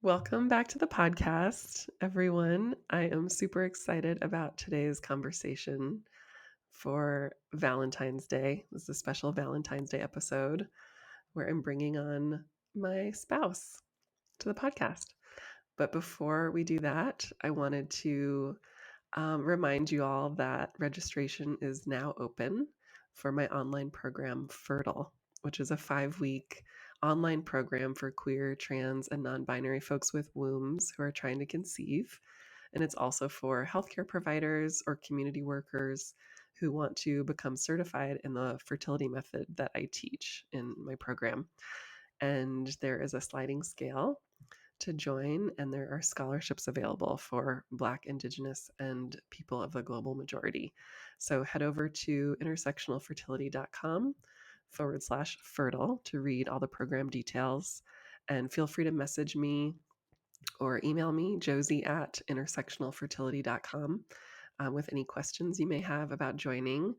Welcome back to the podcast, everyone. I am super excited about today's conversation for Valentine's Day. This is a special Valentine's Day episode where I'm bringing on my spouse to the podcast. But before we do that, I wanted to remind you all that registration is now open for my online program, Fertile, which is a 5-week online program for queer, trans, and non binary folks with wombs who are trying to conceive. And it's also for healthcare providers or community workers who want to become certified in the fertility method that I teach in my program. And there is a sliding scale to join, and there are scholarships available for Black, Indigenous, and people of the global majority. So head over to intersectionalfertility.com/fertile to read all the program details. And feel free to message me or email me, Josie at intersectionalfertility.com, with any questions you may have about joining.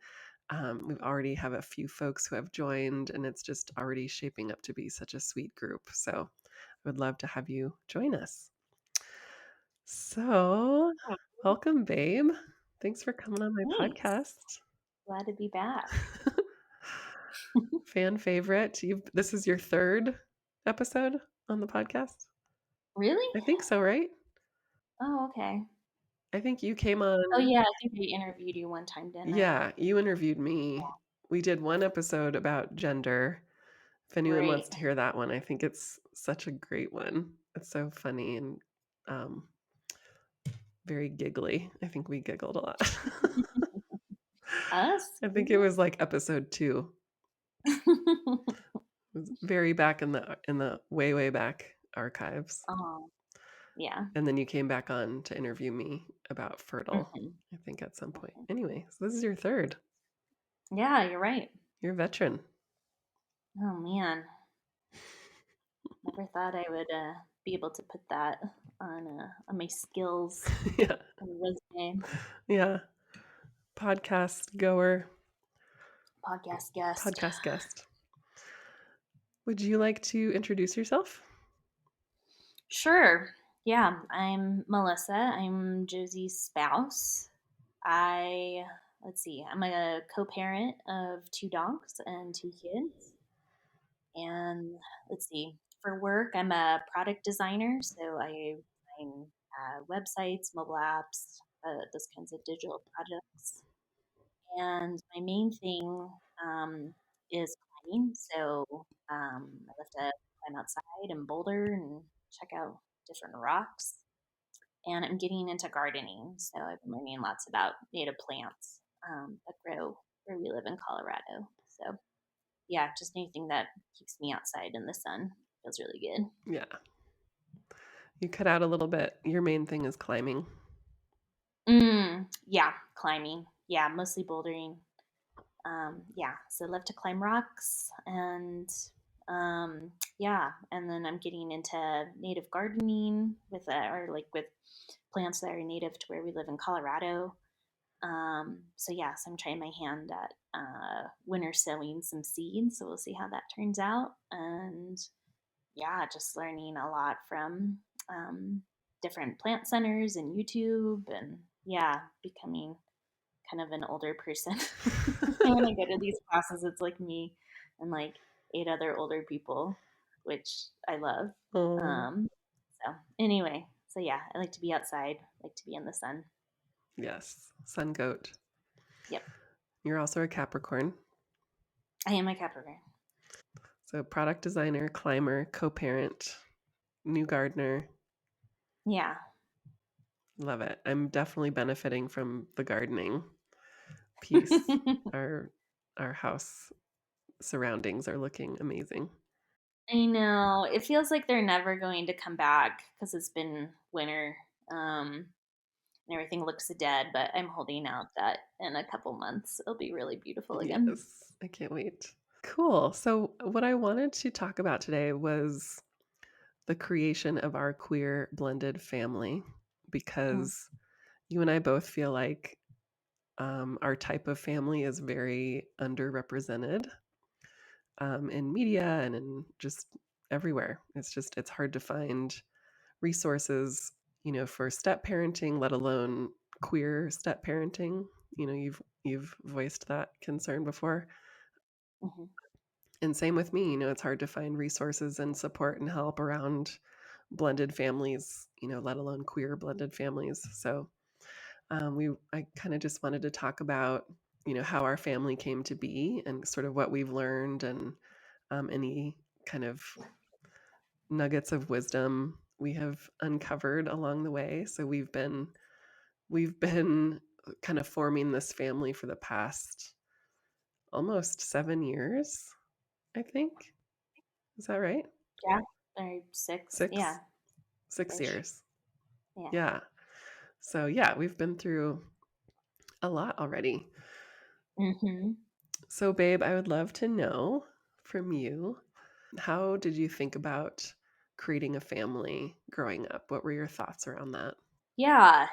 We've already have a few folks who have joined, and it's just already shaping up to be such a sweet group. So I would love to have you join us. So, Oh, welcome, babe. Thanks for coming on my thanks. podcast. Glad to be back. Fan favorite. This is your third episode on the podcast? Really? I think so, right? Oh, okay. I think you came Oh, on. yeah, I think I interviewed you one time, didn't I? Yeah, you interviewed me. We did one episode about gender. If anyone wants Right. to hear that one, I think it's such a great one. It's so funny and um, very giggly. I think we giggled a lot. Us? I think it was like episode 2. It was very back in the way back archives. Oh, yeah. And then you came back on to interview me about Fertile, Mhm. I think at some point. Anyway, so this is your third. Yeah, you're right. You're a veteran. Oh, man. Never thought I would be able to put that on my skills Yeah. resume. Yeah. Podcast goer, Podcast guest. podcast guest. Would you like to introduce yourself? Sure. Yeah, I'm Melissa. I'm Josie's spouse. I let's see, I'm a co-parent of 2 dogs and 2 kids. And let's see, for work, I'm a product designer, so I design websites, mobile apps, those kinds of digital projects. And my main thing is climbing. So I love to climb outside and boulder and check out different rocks. And I'm getting into gardening. So I've been learning lots about native plants that grow where we live in Colorado. So yeah, just anything that keeps me outside in the sun feels really good. Yeah. You cut out a little bit. Your main thing is climbing. Yeah, climbing. Yeah, mostly bouldering. Yeah, so I love to climb rocks and yeah, and then I'm getting into native gardening with or like with plants that are native to where we live in Colorado. So yeah, so I'm trying my hand at winter sowing some seeds. So we'll see how that turns out. And yeah, just learning a lot from um, different plant centers and YouTube, and yeah, becoming kind of an older person. When I go to these classes, it's like me and like 8 other older people, which I love. Oh, Um, so anyway, so yeah, I like to be outside, like to be in the sun. yes. Sun goat. Yep, You're also a Capricorn. I am a Capricorn. So product designer, climber, co-parent, new gardener. Yeah. Love it. I'm definitely benefiting from the gardening piece. Our our house surroundings are looking amazing. I know. It feels like they're never going to come back because it's been winter. And everything looks dead, but I'm holding out that in a couple months it'll be really beautiful again. Yes, I can't wait. Cool. So what I wanted to talk about today was the creation of our queer blended family Mm. because you and I both feel like our type of family is very underrepresented in media and in just everywhere. It's hard to find resources, for step parenting, let alone queer step parenting. You've voiced that concern before. Mhm. And same with me, it's hard to find resources and support and help around blended families, let alone queer blended families. So I kind of just wanted to talk about, how our family came to be and sort of what we've learned and any kind of nuggets of wisdom we have uncovered along the way. So we've been kind of forming this family for the past almost 7 years, I think. Is that right? Yeah, or 6, Six, yeah, ish. six years. Yeah. Yeah. So yeah, we've been through a lot already. Mhm. So babe, I would love to know from you, how did you think about creating a family growing up? What were your thoughts around that? Yeah.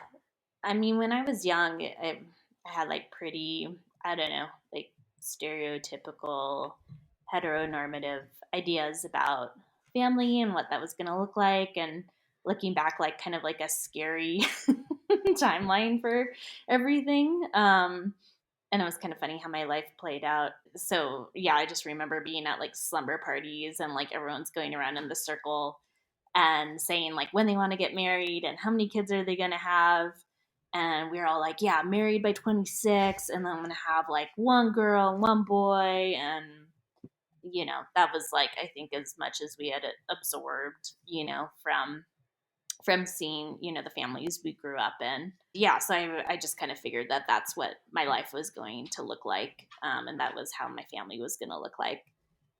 I mean, when I was young, I had like pretty, I don't know, like stereotypical heteronormative ideas about family and what that was going to look like. And looking back, like kind of like a scary timeline for everything. And it was kind of funny how my life played out. So, yeah, I just remember being at like slumber parties and like everyone's going around in the circle and saying like when they want to get married and how many kids are they going to have. And we are all like, yeah, married by 26, and then I'm going to have like one girl and one boy. And, that was like, I think as much as we had absorbed, from seeing, the families we grew up in. Yeah, so I just kind of figured that that's what my life was going to look like, and that was how my family was going to look like.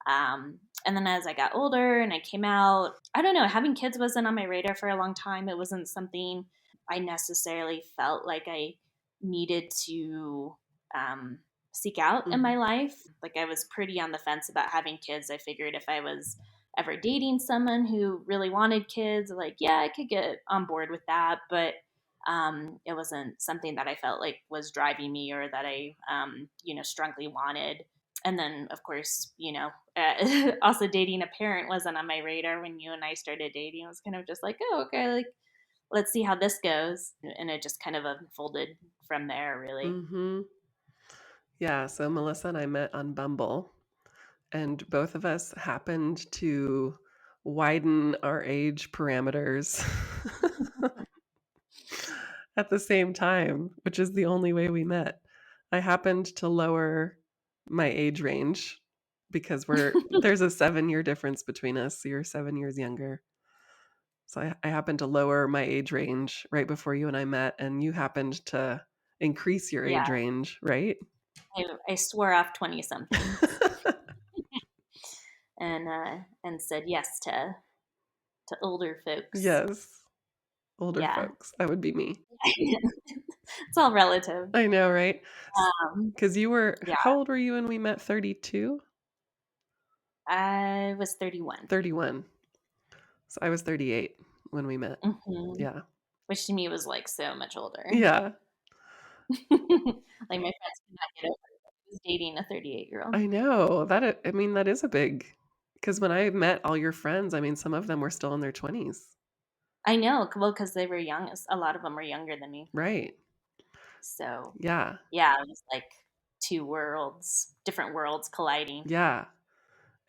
And then as I got older and I came out, I don't know, having kids wasn't on my radar for a long time. It wasn't something I necessarily felt like I needed to um, seek out in Hmm. my life. Like I was pretty on the fence about having kids. I figured if I was ever dating someone who really wanted kids, like, yeah, I could get on board with that. But it wasn't something that I felt like was driving me or that I, strongly wanted. And then, of course, also dating a parent wasn't on my radar when you and I started dating. It was kind of just like, oh, okay, like, let's see how this goes. And it just kind of unfolded from there, really. Hmm. Yeah. So Melissa and I met on Bumble, and both of us happened to widen our age parameters at the same time, which is the only way we met. I happened to lower my age range because there's a 7 year difference between us. So you're 7 years younger. So I happened to lower my age range right before you and I met, and you happened to increase your Yeah, age range, right? I swore off 20 somethings and said yes to older folks. Yes, older Yeah, folks. That would be me. it's all relative. I know, right? Um, Because yeah, how old were you when we met? 32? I was 31. 31. So I was 38 when we met. Hmm. Yeah. Which to me was like so much older. Yeah. Like my friends could not get over it. I was dating a 38-year-old. I know. I mean, that is a big, because when I met all your friends, I mean, some of them were still in their 20s. I know, well, because they were young. A lot of them were younger than me. Right. So, Yeah. yeah, it was like different worlds colliding. Yeah.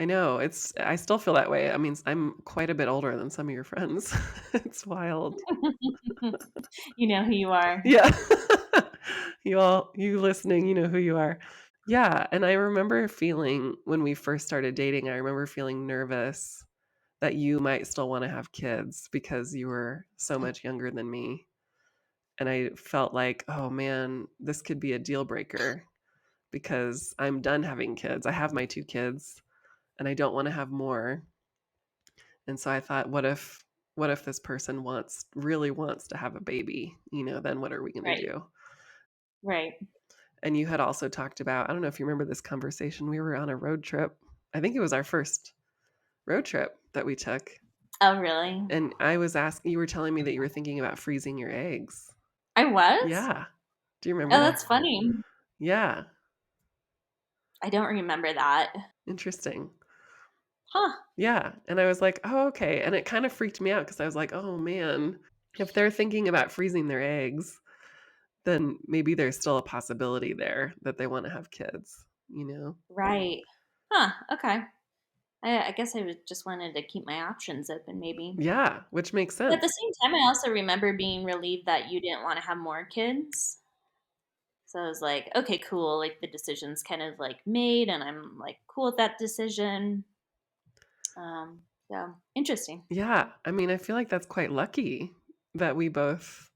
I know. I still feel that way. I mean, I'm quite a bit older than some of your friends. It's wild. You know who you are. Yeah. You listening, you know who you are. Yeah. And I remember feeling when we first started dating, I remember feeling nervous that you might still want to have kids because you were so much younger than me. And I felt like, oh man, this could be a deal breaker because I'm done having kids. I have my two kids and I don't want to have more. And so I thought, what if this person really wants to have a baby? Then what are we going to Right, do? right. And you had also talked about, I don't know if you remember this conversation. We were on a road trip. I think it was our first road trip that we took. Oh, really? And I was asking, you were telling me that you were thinking about freezing your eggs. I was? Yeah. Do you remember Oh, that? that's funny. Yeah. I don't remember that. Interesting. Huh. Yeah, and I was like, "Oh, okay," and it kind of freaked me out because I was like, "Oh, man, if they're thinking about freezing their eggs, then maybe there's still a possibility there that they wanna have kids," you know? Right. Huh. Okay. I guess just wanted to keep my options open, maybe. Yeah, which makes But at the sense. same time, I also remember being relieved that you didn't want to have more kids. So I was like, okay, cool. Like the decision's kind of like made, and I'm like cool with that decision. So interesting. Yeah, I mean, I feel like that's quite lucky that we both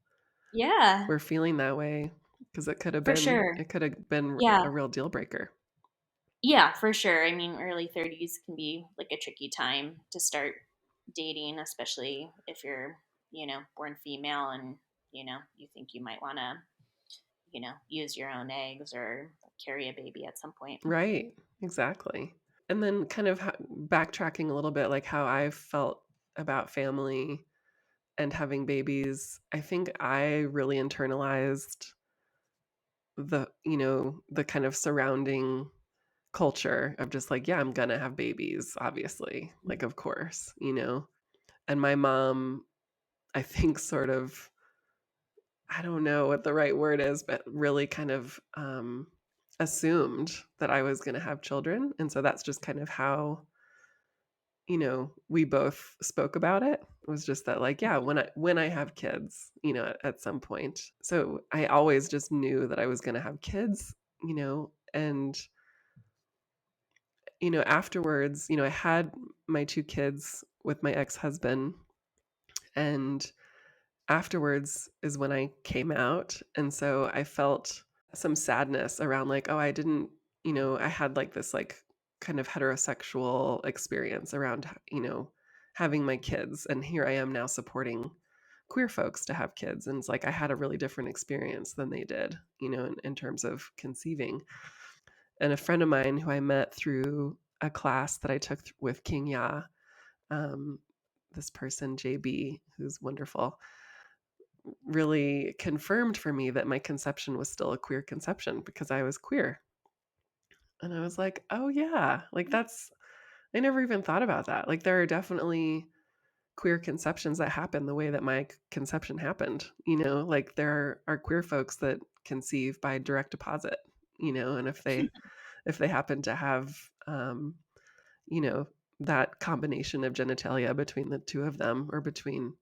Yeah, were feeling that way because for sure. it could have been Yeah, a real deal breaker. yeah, for sure. I mean, early 30s can be like a tricky time to start dating, especially if you're, born female and, you think you might want to, use your own eggs or carry a baby at some point. Right, exactly. And then kind of backtracking a little bit, like how I felt about family and having babies, I think I really internalized the kind of surrounding culture of just like, yeah, I'm gonna have babies, obviously. Like, of course, you know? And my mom, I think, sort of, I don't know what the right word is, but really kind of assumed that I was gonna have children. And so that's just kind of how we both spoke about it. It was just that like, yeah, when I have kids, at some point. So I always just knew that I was gonna have kids, and afterwards, I had my 2 kids with my ex-husband, and afterwards is when I came out, and so I felt some sadness around like, oh, I didn't, I had like this like kind of heterosexual experience around, having my kids, and here I am now supporting queer folks to have kids, and it's like I had a really different experience than they did, in terms of conceiving. And a friend of mine who I met through a class that I took with King Ya, um, this person, JB, who's wonderful, really confirmed for me that my conception was still a queer conception because I was queer. And I was like, "Oh yeah, like that's I never even thought about that." Like there are definitely queer conceptions that happen the way that my conception happened, like there are queer folks that conceive by direct deposit, and if they happen to have you know, that combination of genitalia between the 2 of them or between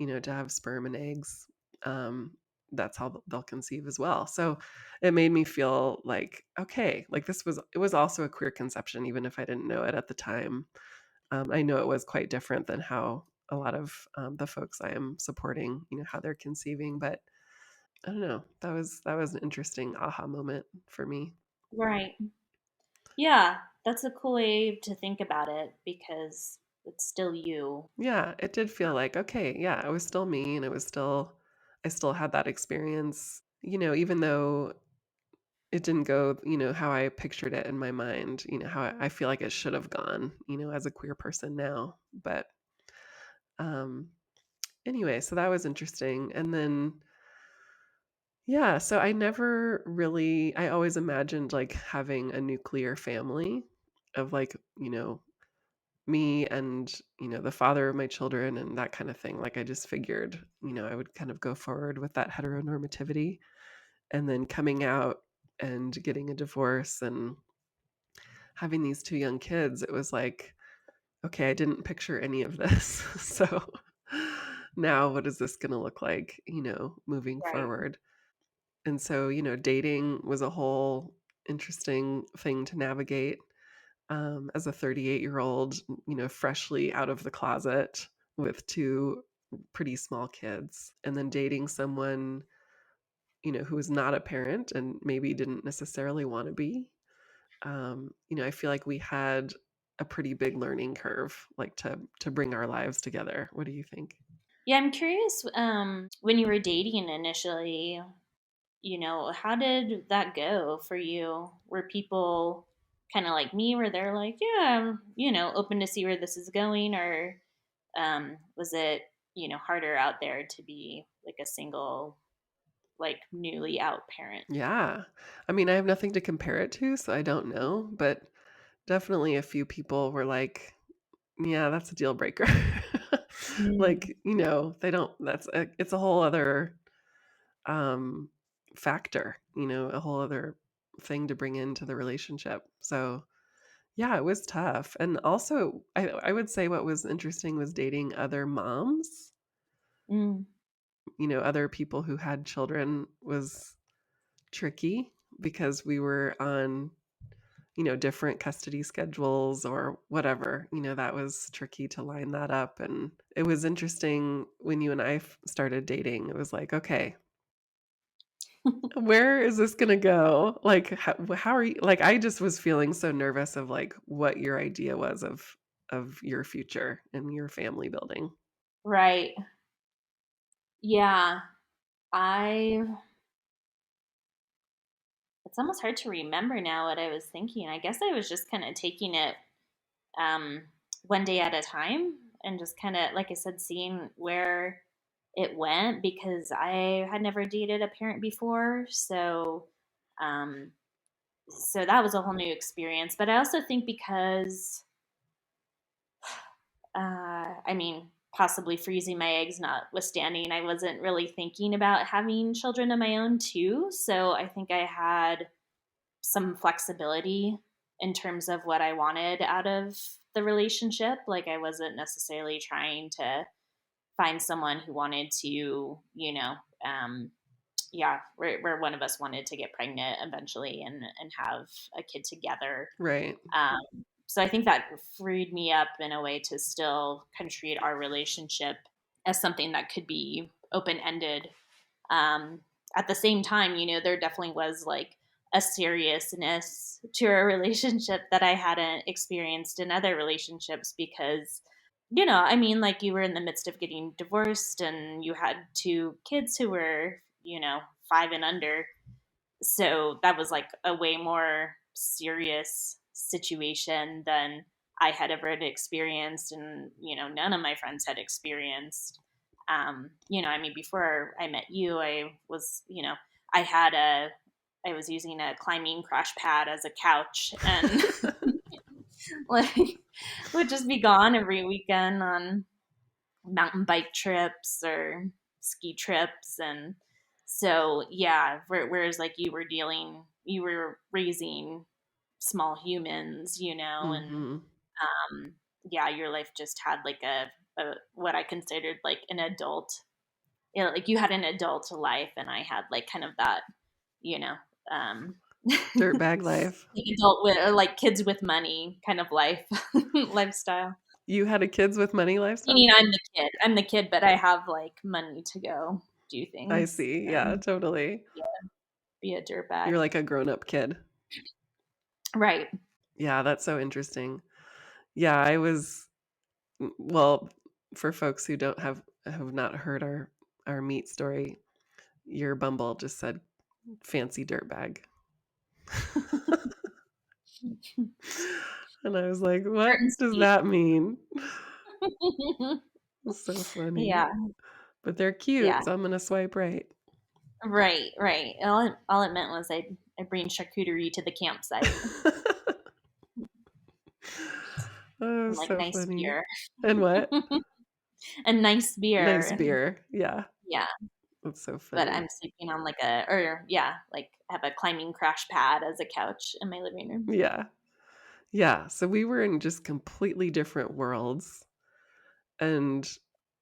to have sperm and eggs, um, that's how they'll conceive as well. So it made me feel like, okay, like it was also a queer conception, even if I didn't know it at the time. I know it was quite different than how a lot of the folks I am supporting, how they're conceiving. But I don't know. That was an interesting aha moment for me. Right. Yeah, that's a cool way to think about it because it's still you. Yeah, it did feel like, okay, yeah, I was still me and I still had that experience, even though it didn't go, how I pictured it in my mind, how I feel like it should have gone, as a queer person now. But um anyway, so that was interesting. And then yeah, so I always imagined like having a nuclear family of like, me and, the father of my children and that kind of thing. Like I just figured, I would kind of go forward with that heteronormativity, and then coming out and getting a divorce and having these 2 young kids, it was like, okay, I didn't picture any of this. So now what is this gonna look like, moving Right. forward? And so, dating was a whole interesting thing to navigate, as a 38-year-old, freshly out of the closet with 2 pretty small kids, and then dating someone, who is not a parent and maybe didn't necessarily wanna be. I feel like we had a pretty big learning curve, like, to bring our lives together. What do you think? Yeah, I'm curious, when you were dating initially, how did that go for you? Were people kind of like me where they're like, yeah, I'm, open to see where this is going? Or was it, harder out there to be like a single, like newly out parent? Yeah. I mean, I have nothing to compare it to, so I don't know, but definitely a few people were like, yeah, that's a deal breaker. Mm, Like, they don't it's a whole other um factor, a whole other thing to bring into the relationship. So, yeah, it was tough. And also, I would say what was interesting was dating other moms, mm, other people who had children was tricky because we were on, different custody schedules or whatever. That was tricky to line that up. And it was interesting when you and I started dating. It was like, okay, where is this going to go? Like, how are you? Like, I just was feeling so nervous of like what your idea was of your future and your family building. right. Yeah. I It's almost hard to remember now what I was thinking. I guess I was just kind of taking it um, one day at a time and just kind of, like I said, seeing where it went because I had never dated a parent before. Um, so that was a whole new experience. But I also think because, I mean, possibly freezing my eggs notwithstanding, I wasn't really thinking about having children of my own too. So I think I had some flexibility in terms of what I wanted out of the relationship. Like I wasn't necessarily trying to find someone who wanted to, um, yeah, where one of us wanted to get pregnant eventually and have a kid together. Right. So I think that freed me up in a way to still kind of treat our relationship as something that could be open ended. um, at the same time, there definitely was like a seriousness to our relationship that I hadn't experienced in other relationships because, I mean, like you were in the midst of getting divorced and you had two kids who were, 5 and under. So that was like a way more serious situation than I had ever experienced, and none of my friends had experienced. I mean, before I met you, I had a, I was using a climbing crash pad as a couch, and like would just be gone every weekend on mountain bike trips or ski trips. And so yeah, whereas like you were raising small humans, and Mhm. um yeah, your life just had like a what I considered like an adult, like you had an adult life and I had like kind of that, you know um Dirtbag life. like adult with like kids with money kind of life lifestyle. You had a kids with money lifestyle? Meaning I'm the kid, but I have like money to go do I things see. Yeah, and, totally. yeah, be a You're dirtbag. like a grown-up kid. Right. Yeah, that's so interesting. Yeah, I was well, for folks who don't have not heard our meet story, your Bumble just said fancy dirtbag. And I was like, Short "What and does sweet. that mean?" It's so funny. Yeah. But they're cute, Yeah. so I'm gonna swipe right. Right. Right. All it meant was I bring charcuterie to the campsite Oh, and like so nice funny. beer. And what? And nice beer Nice and beer. Yeah, yeah. that's so But funny. I'm sleeping on like a or yeah, like have a climbing crash pad as a couch in my living room. Yeah. Yeah, so we were in just completely different worlds, and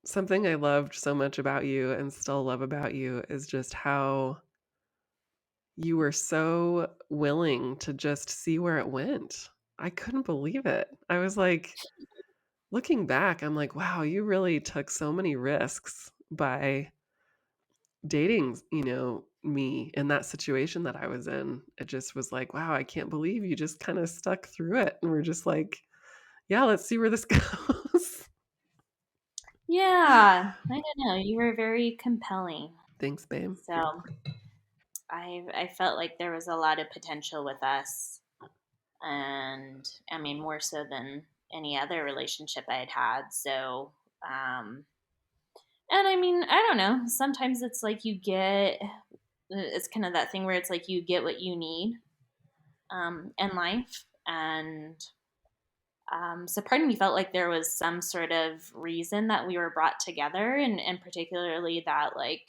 something I loved so much about you and still love about you is just how you were so willing to just see where it went. I couldn't believe it. I was like, looking back, I'm like, wow, you really took so many risks by dating, me in that situation that I was in. It just was like, wow, I can't believe you just kind of stuck through it. And we're just like, yeah, let's see where this goes. Yeah. I don't know. You were very compelling. Thanks, babe. So I felt like there was a lot of potential with us, and I mean more so than any other relationship I had had. So, and I mean I don't know. Sometimes it's like it's kind of that thing where it's like you get what you need in life. And so part of me felt like there was some sort of reason that we were brought together, and particularly that like,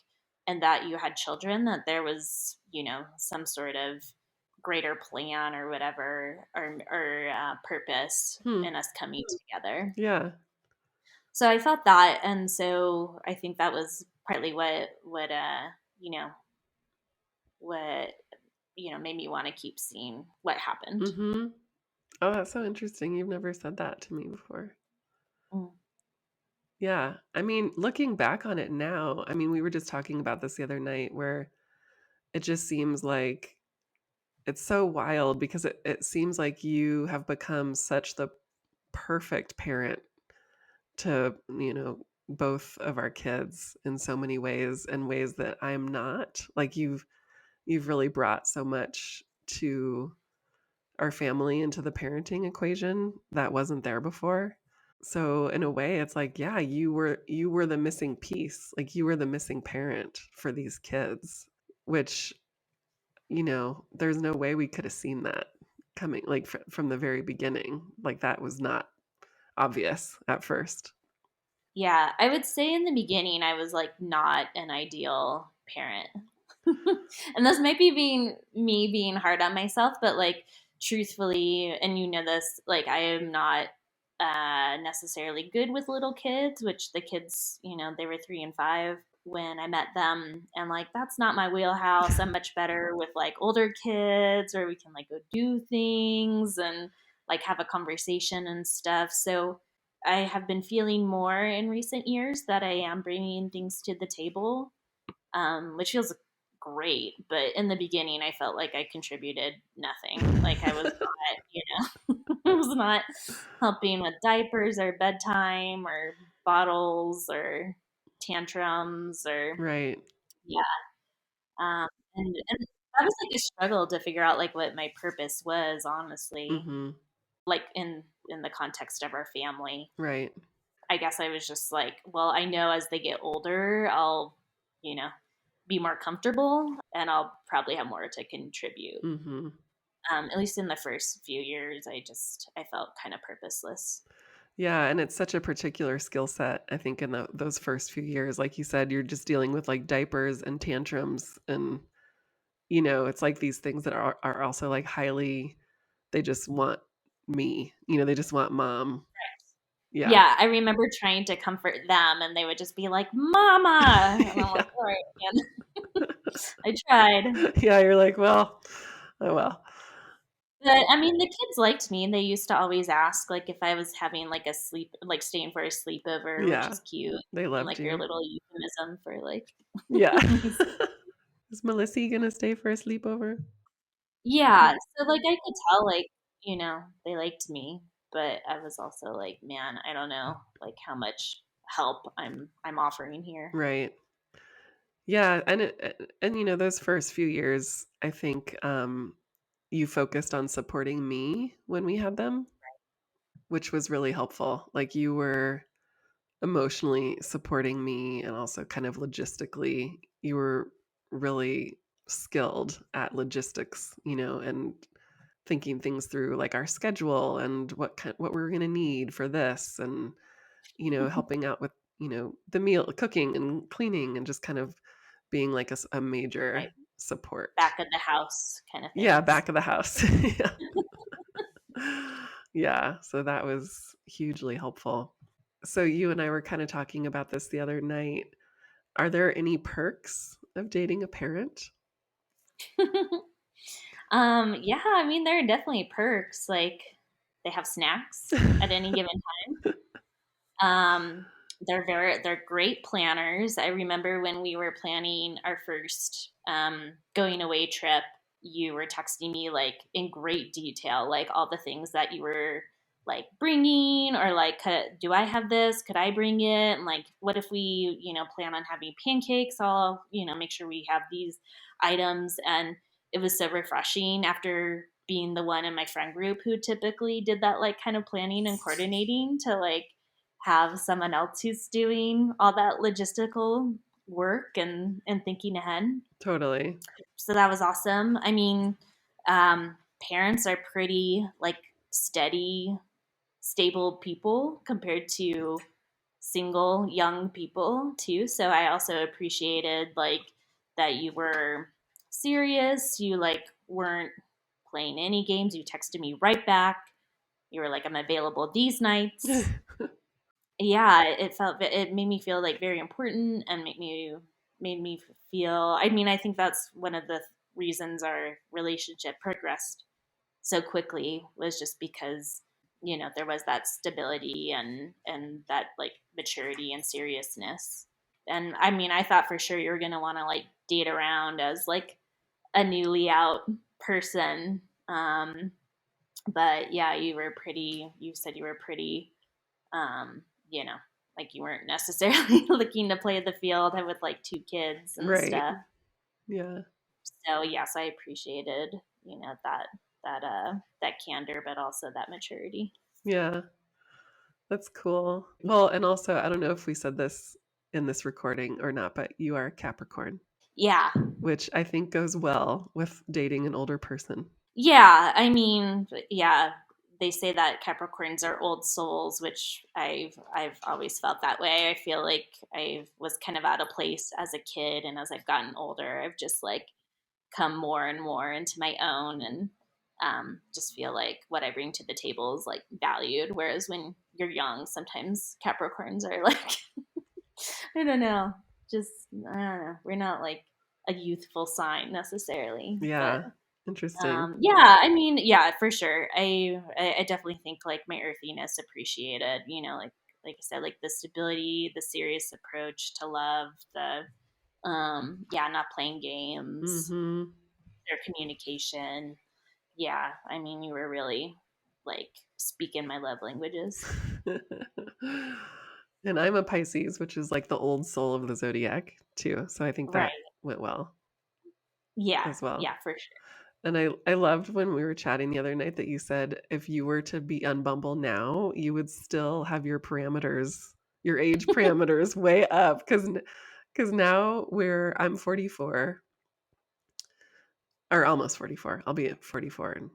and that you had children, that there was, some sort of greater plan or whatever, or purpose Hmm. in us coming together. Yeah. So I felt that, and so I think that was partly you know what made me want to keep seeing what happened. Mm-hmm. Oh, that's so interesting. You've never said that to me before. Mm. Yeah. I mean, looking back on it now, I mean, we were just talking about this the other night where it just seems like it's so wild because it seems like you have become such the perfect parent to, both of our kids in so many ways and ways that I'm not. Like you've really brought so much to our family into the parenting equation that wasn't there before. So in a way it's like, yeah, you were the missing piece. Like you were the missing parent for these kids, which, there's no way we could have seen that coming like from the very beginning. Like that was not obvious at first. Yeah, I would say in the beginning I was like not an ideal parent. And this might be being hard on myself, but like truthfully, and this, like I am not necessarily good with little kids, which the kids, they were 3 and 5 when I met them, and like that's not my wheelhouse. I'm much better with like older kids, where we can like go do things and like have a conversation and stuff. So I have been feeling more in recent years that I am bringing things to the table, which feels great. But in the beginning, I felt like I contributed nothing. Like I was not, I was not helping with diapers or bedtime or bottles or tantrums or, Right. yeah. And that was like a struggle to figure out like what my purpose was, honestly, Mhm. like in the context of our family. Right. I guess I was just like, well, I know as they get older, I'll, you know, be more comfortable and I'll probably have more to contribute. Mhm. At least in the first few years, I felt kind of purposeless. Yeah, and it's such a particular skill set, I think, in those first few years. Like you said, you're just dealing with like diapers and tantrums, and it's like these things that are also like highly. They just want me. They just want mom. Yeah. Yeah, I remember trying to comfort them, and they would just be like, "Mama," and I'm like, Yeah. "All right, man, I tried." Yeah. You're like, well, oh well. But I mean, the kids liked me. They used to always ask, like, if I was having like like staying for a sleepover, which Yeah. is cute, They and loved like your you. little euphemism for like. Yeah. Is Melissa gonna stay for a sleepover? Yeah, so like I could tell, like, they liked me, but I was also like, man, I don't know like how much help I'm offering here. Right. Yeah, and those first few years, I think you focused on supporting me when we had them, which was really helpful. Like you were emotionally supporting me and also kind of logistically, you were really skilled at logistics, and thinking things through like our schedule and what we are going to need for this and helping out with, the meal cooking and cleaning and just kind of being like a major Right. support. Back of the house kind of Yeah, things. back of the house. Yeah. Yeah, so that was hugely helpful. So you and I were kind of talking about this the other night. Are there any perks of dating a parent? Yeah, I mean there are definitely perks. Like they have snacks at any given Um, they're great planners. I remember when we were planning our first going away trip, you were texting me like in great detail, like all the things that you were like bringing, or like, do I have this? Could I bring it? And like, what if we, plan on having pancakes? I'll, make sure we have these items. And it was so refreshing after being the one in my friend group who typically did that like kind of planning and coordinating, to like have someone else who's doing all that logistical work and thinking ahead. Totally. So that was awesome. I mean, parents are pretty like steady, stable people compared to single young people too. So I also appreciated like that you were serious. You like weren't playing any games. You texted me right back. You were like, I'm available these nights. Yeah, it made me feel like very important and made me feel. I mean, I think that's one of the reasons our relationship progressed so quickly was just because there was that stability and that like maturity and seriousness. And I mean, I thought for sure you were gonna want to like date around as like a newly out person. But yeah, you said you were pretty um, you know, like you weren't necessarily looking to play the field with like two kids and Right. stuff. Yeah. So yes, I appreciated, that candor, but also that maturity. Yeah. That's cool. Well, and also, I don't know if we said this in this recording or not, but you are Capricorn, Yeah. which I think goes well with dating an older person. Yeah. I mean, yeah, they say that Capricorns are old souls, which I've always felt that way. I feel like I was kind of out of place as a kid, and as I've gotten older, I've just like come more and more into my own, and just feel like what I bring to the table is like valued. Whereas when you're young, sometimes Capricorns are like, I don't know, just I don't know. We're not like a youthful sign necessarily, but Yeah. Interesting. yeah, I mean, yeah, for sure. I definitely think like my earthiness appreciated. Like I said, like the stability, the serious approach to love, the yeah, not playing games, Mm-hmm. their communication. Yeah, I mean, you were really like speaking my love languages. And I'm a Pisces, which is like the old soul of the zodiac too. So I think that Right. went well Yeah. as well. Yeah, for sure. And I loved when we were chatting the other night that you said if you were to be on Bumble now, you would still have your parameters, your age parameters way up because now I'm 44 or almost 44. I'll be at 44 in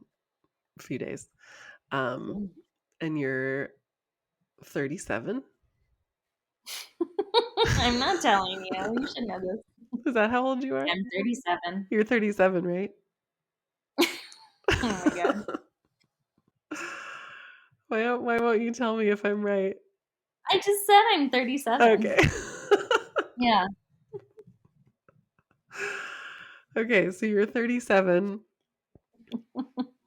a few days. Um, and you're 37. I'm not telling you. You should know this. Is that how old you are? I'm 37. You're 37, right? Oh my god. Why won't you tell me if I'm right? I just said I'm 37. Okay. Yeah. Okay, so you're 37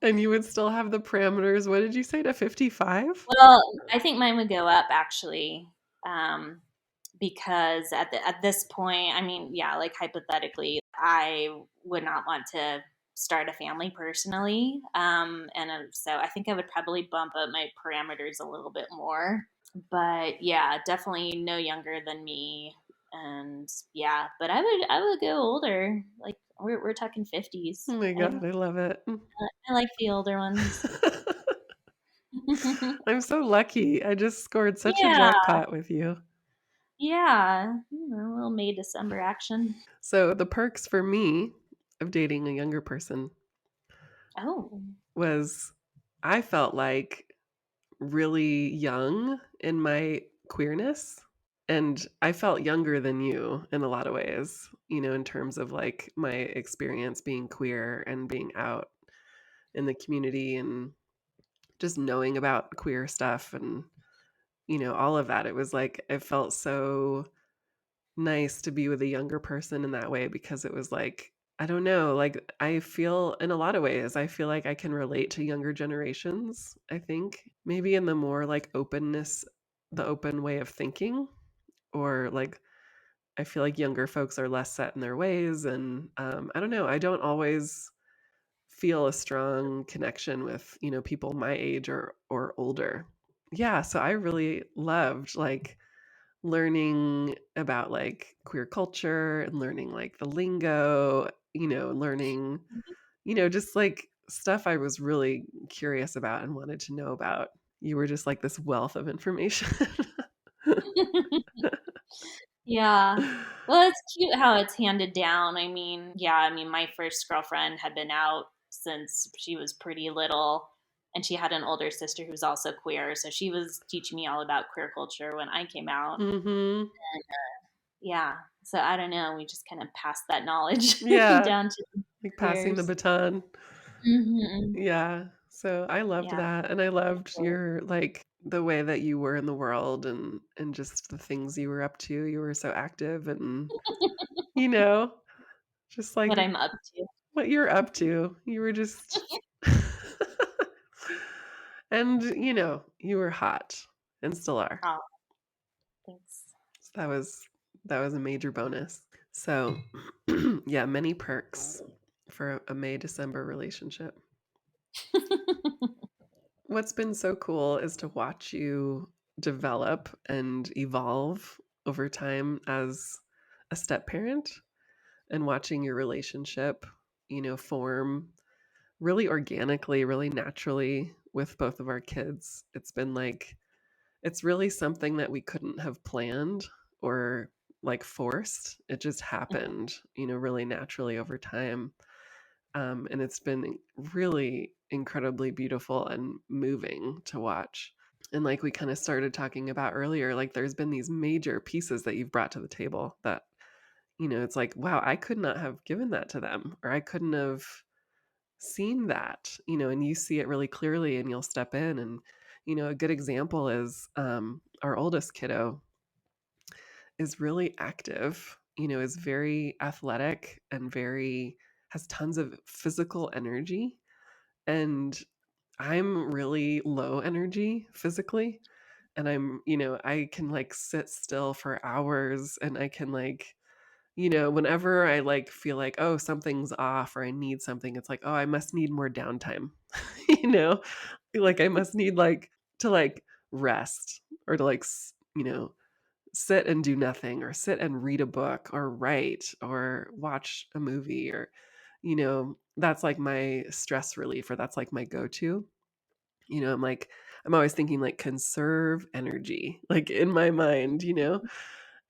and you would still have the parameters. What did you say to 55? Well, I think mine would go up actually. Um, because at this point, I mean, yeah, like hypothetically, I would not want to start a family personally, and so I think I would probably bump up my parameters a little bit more. But yeah, definitely no younger than me, and yeah, but I would go older. Like we're talking 50s. Oh my I god, I love it. I like the older ones. I'm so lucky. I just scored such a Yeah, jackpot with you. yeah, a little May December action. So the perks for me of dating a younger person Oh. was I felt like really young in my queerness. And I felt younger than you in a lot of ways, in terms of like my experience being queer and being out in the community and just knowing about queer stuff and, all of that. It was like, it felt so nice to be with a younger person in that way because it was like, I don't know, like I feel in a lot of ways, I feel like I can relate to younger generations, I think. Maybe in the more like openness, the open way of thinking, or like I feel like younger folks are less set in their ways. And I don't know, I don't always feel a strong connection with, people my age or older. Yeah, so I really loved like learning about like queer culture and learning like the lingo, learning, just like stuff I was really curious about and wanted to know about. You were just like this wealth of information. Yeah. Well, it's cute how it's handed down. I mean, yeah, I mean, my first girlfriend had been out since she was pretty little. And she had an older sister who's also queer. So she was teaching me all about queer culture when I came out. Mm-hmm. Yeah. So I don't know. We just kind of passed that knowledge Yeah. down to the Like passing the queers. baton. Hmm. Yeah. So I loved Yeah. that. And I loved your like the way that you were in the world and just the things you were up to. You were so active and you know, just like What I'm up to. what you're up to. You were just and you were hot and still are. Oh, thanks. So that was a major bonus. So yeah, many perks for a May December relationship. What's been so cool is to watch you develop and evolve over time as a step parent and watching your relationship, form really organically, really naturally with both of our kids. It's really something that we couldn't have planned or like forced. It just Mhm. happened, really naturally over time. And it's been really incredibly beautiful and moving to watch. And like we kind of started talking about earlier, like there's been these major pieces that you've brought to the table that, it's like, wow, I could not have given that to them, or I couldn't have seen that, and you see it really clearly and you'll step in. And, a good example is our oldest kiddo is really active, is very athletic and has tons of physical energy. And I'm really low energy physically. And I can like sit still for hours and I can like, whenever I like feel like, oh, something's off or I need something, it's like, oh, I must need more downtime, you know, like I must need like to like rest or to like, sit and do nothing or sit and read a book or write or watch a movie or, that's like my stress relief or that's like my go to. I'm always thinking like conserve energy, like in my mind,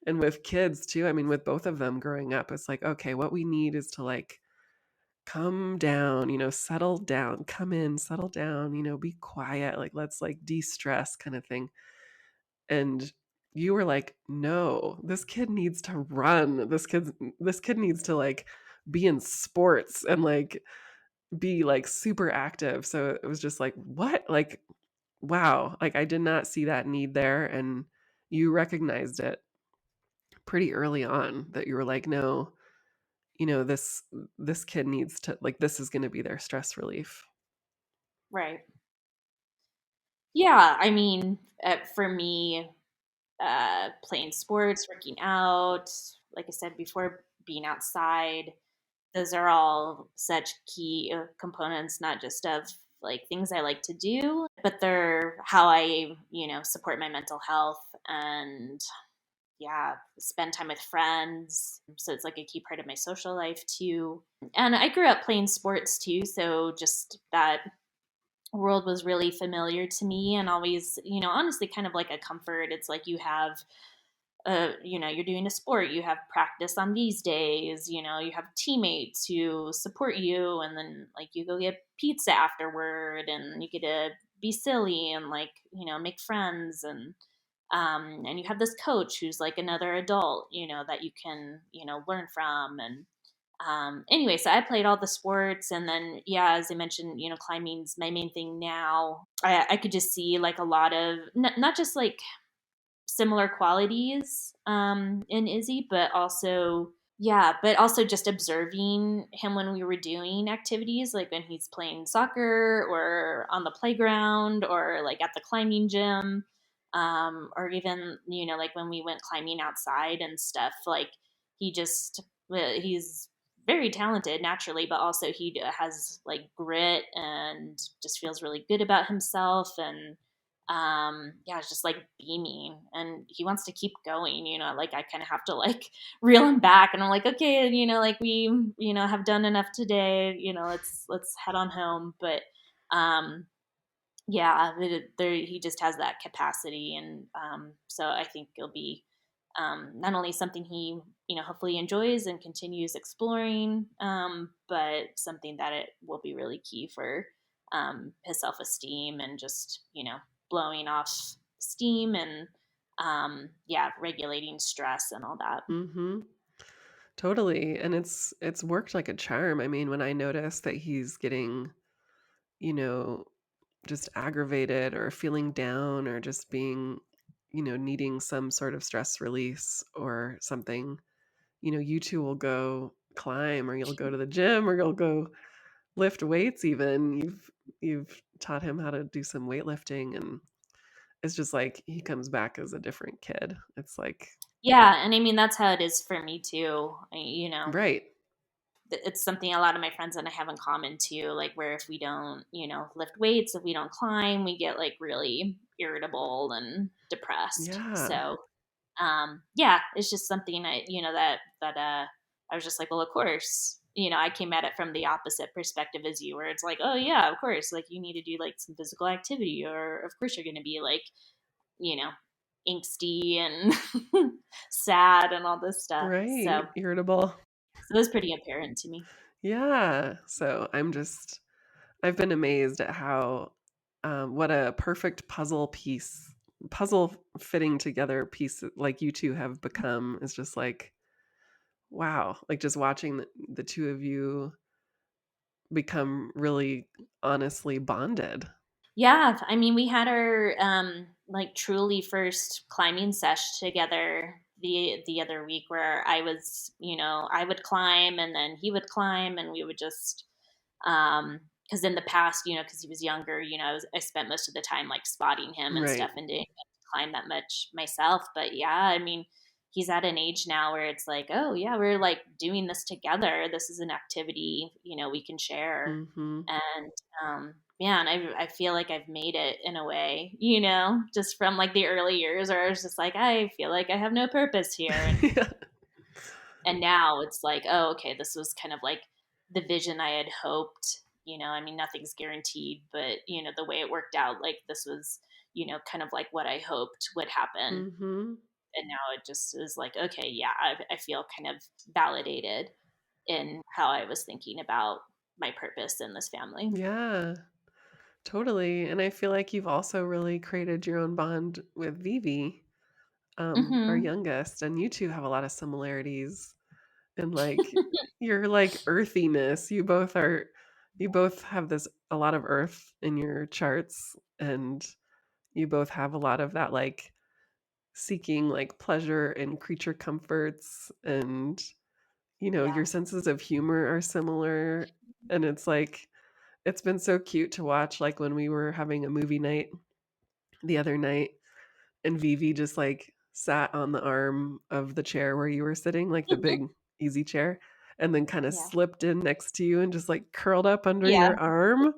and with kids too. I mean, with both of them growing up, it's like, okay, what we need is to like come down, settle down, come in, settle down, be quiet, like let's like de-stress kind of thing. And you were like, no, this kid needs to run. This kid needs to like be in sports and like be like super active. So it was just like, what? Like, wow, like I did not see that need there, and you recognized it pretty early on that you were like, no, this kid needs to like this is going to be their stress relief. Right. Yeah. I mean, for me, playing sports, working out, like I said before, being outside, those are all such key components, not just of like things I like to do, but they're how I, support my mental health and yeah, spend time with friends. So it's like a key part of my social life too. And I grew up playing sports too, so just that world was really familiar to me and always, honestly kind of like a comfort. It's like you have you're doing a sport, you have practice on these days, you have teammates who support you, and then like you go get pizza afterward and you get to be silly and like, make friends and you have this coach who's like another adult, that you can, learn from. And anyway, so I played all the sports, and then yeah, as I mentioned, climbing's my main thing now. I could just see like a lot of not just like similar qualities in Izzy, but also yeah, but also just observing him when we were doing activities, like when he's playing soccer or on the playground or like at the climbing gym, or even like when we went climbing outside and stuff. Like he just he's very talented naturally, but also he has like grit and just feels really good about himself and yeah, it's just like beaming and he wants to keep going, like I kind of have to like reel him back and I'm like, okay, like we, have done enough today, let's head on home. But um yeah, he just has that capacity. And so I think it'll be not only something he, hopefully enjoys and continues exploring, but something that it will be really key for his self esteem and just, blowing off steam and, yeah, regulating stress and all that. Mm-hmm. Totally. And it's worked like a charm. I mean, when I notice that he's getting, you know, just aggravated or feeling down or just being, needing some sort of stress release or something, you two will go climb or you'll go to the gym or you'll go lift weights even. You've taught him how to do some weightlifting and it's just like he comes back as a different kid. It's like, Yeah, and I mean that's how it is for me too. right. It's something a lot of my friends and I have in common too. Like where if we don't, lift weights, if we don't climb, we get like really irritable and depressed. Yeah. So yeah, it's just something that I was just like, well, of course, I came at it from the opposite perspective as you, where it's like, oh yeah, of course, like you need to do like some physical activity, or of course you're going to be like, you know, angsty and sad and all this stuff. Right. Irritable. So it was pretty apparent to me. Yeah. So I've been amazed at how, what a perfect puzzle fitting together piece like you two have become is just like, wow. Like just watching the two of you become really honestly bonded. Yeah, I mean, we had our like truly first climbing sesh together the other week where I would climb and then he would climb and we would just because in the past, because he was younger, I spent most of the time like spotting him and Right. stuff and didn't get to climb that much myself. But yeah, I mean, he's at an age now where it's like, oh yeah, we're like doing this together. This is an activity, we can share. Mhm. And man, I feel like I've made it in a way, just from like the early years where I was just like, I feel like I have no purpose here. Yeah. And now it's like, oh, okay, this was kind of like the vision I had hoped. I mean, nothing's guaranteed, but the way it worked out, like this was, kind of like what I hoped would happen. Mhm. And now it just is like, okay, yeah, I feel kind of validated in how I was thinking about my purpose in this family. Yeah. Totally. And I feel like you've also really created your own bond with Vivi, our Hmm. youngest, and you two have a lot of similarities in like your like earthiness. You both have this a lot of earth in your charts and you both have a lot of that like seeking like pleasure and creature comforts and your Yeah. senses of humor are similar and it's like it's been so cute to watch like when we were having a movie night the other night and Vivi just like sat on the arm of the chair where you were sitting, like the big easy chair, and then kind of Yeah. slipped in next to you and just like curled up under Yeah. your arm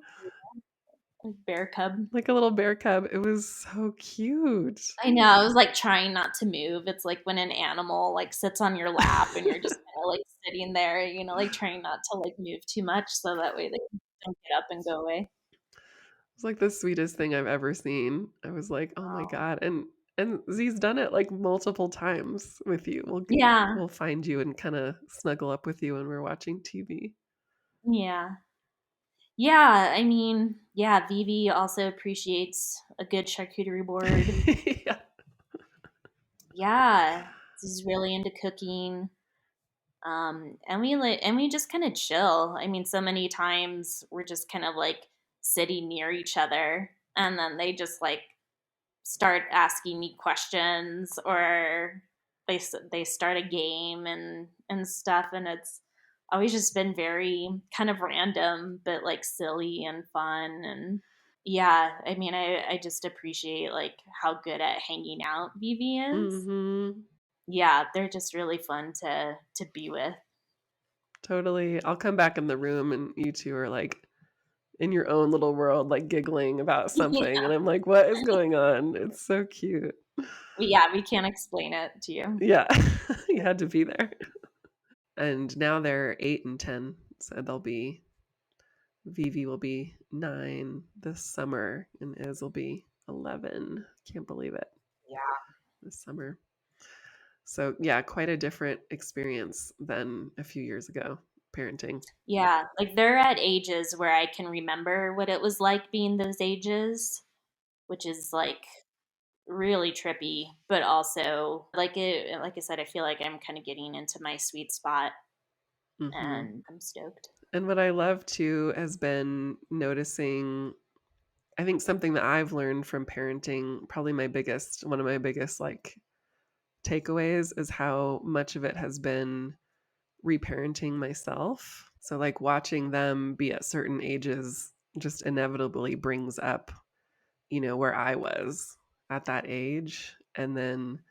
Bear cub. like a little bear cub. It was so cute. I know. I was like trying not to move. It's like when an animal like sits on your lap and you're just kind of like sitting there, like trying not to like move too much so that way they don't get up and go away. It's like the sweetest thing I've ever seen. I was like, "Oh my Oh. god." And Z's done it like multiple times with you. Yeah. We'll find you and kind of snuggle up with you when we're watching TV. Yeah. Yeah. I mean, yeah, Vivi also appreciates a good charcuterie board. Yeah. Yeah. She's really into cooking. And we just kind of chill. I mean, so many times we're just kind of like sitting near each other, and then they just like start asking me questions, or they start a game and stuff, and it's always just been very kind of random, but like silly and fun. And yeah, I mean, I just appreciate like how good at hanging out Vivi is. Mhm. Yeah, they're just really fun to be with. Totally. I'll come back in the room and you 2 are, like, in your own little world, like, giggling about something, and I'm like, "What is going on?" It's so cute. Yeah, we can't explain it to you. Yeah. You had to be there. And now they're 8 and 10, so they'll be Vivi will be 9 this summer, and Iz will be 11. Can't believe it, Yeah. this summer. So, yeah, quite a different experience than a few years ago, parenting. Yeah, like they're at ages where I can remember what it was like being those ages, which is like really trippy, but also like I said, I feel like I'm kind of getting into my sweet spot Mhm. and I'm stoked. And what I love too has been noticing, I think something that I've learned from parenting, probably one of my biggest like takeaways is how much of it has been reparenting myself. So like watching them be at certain ages just inevitably brings up, where I was at that age. And then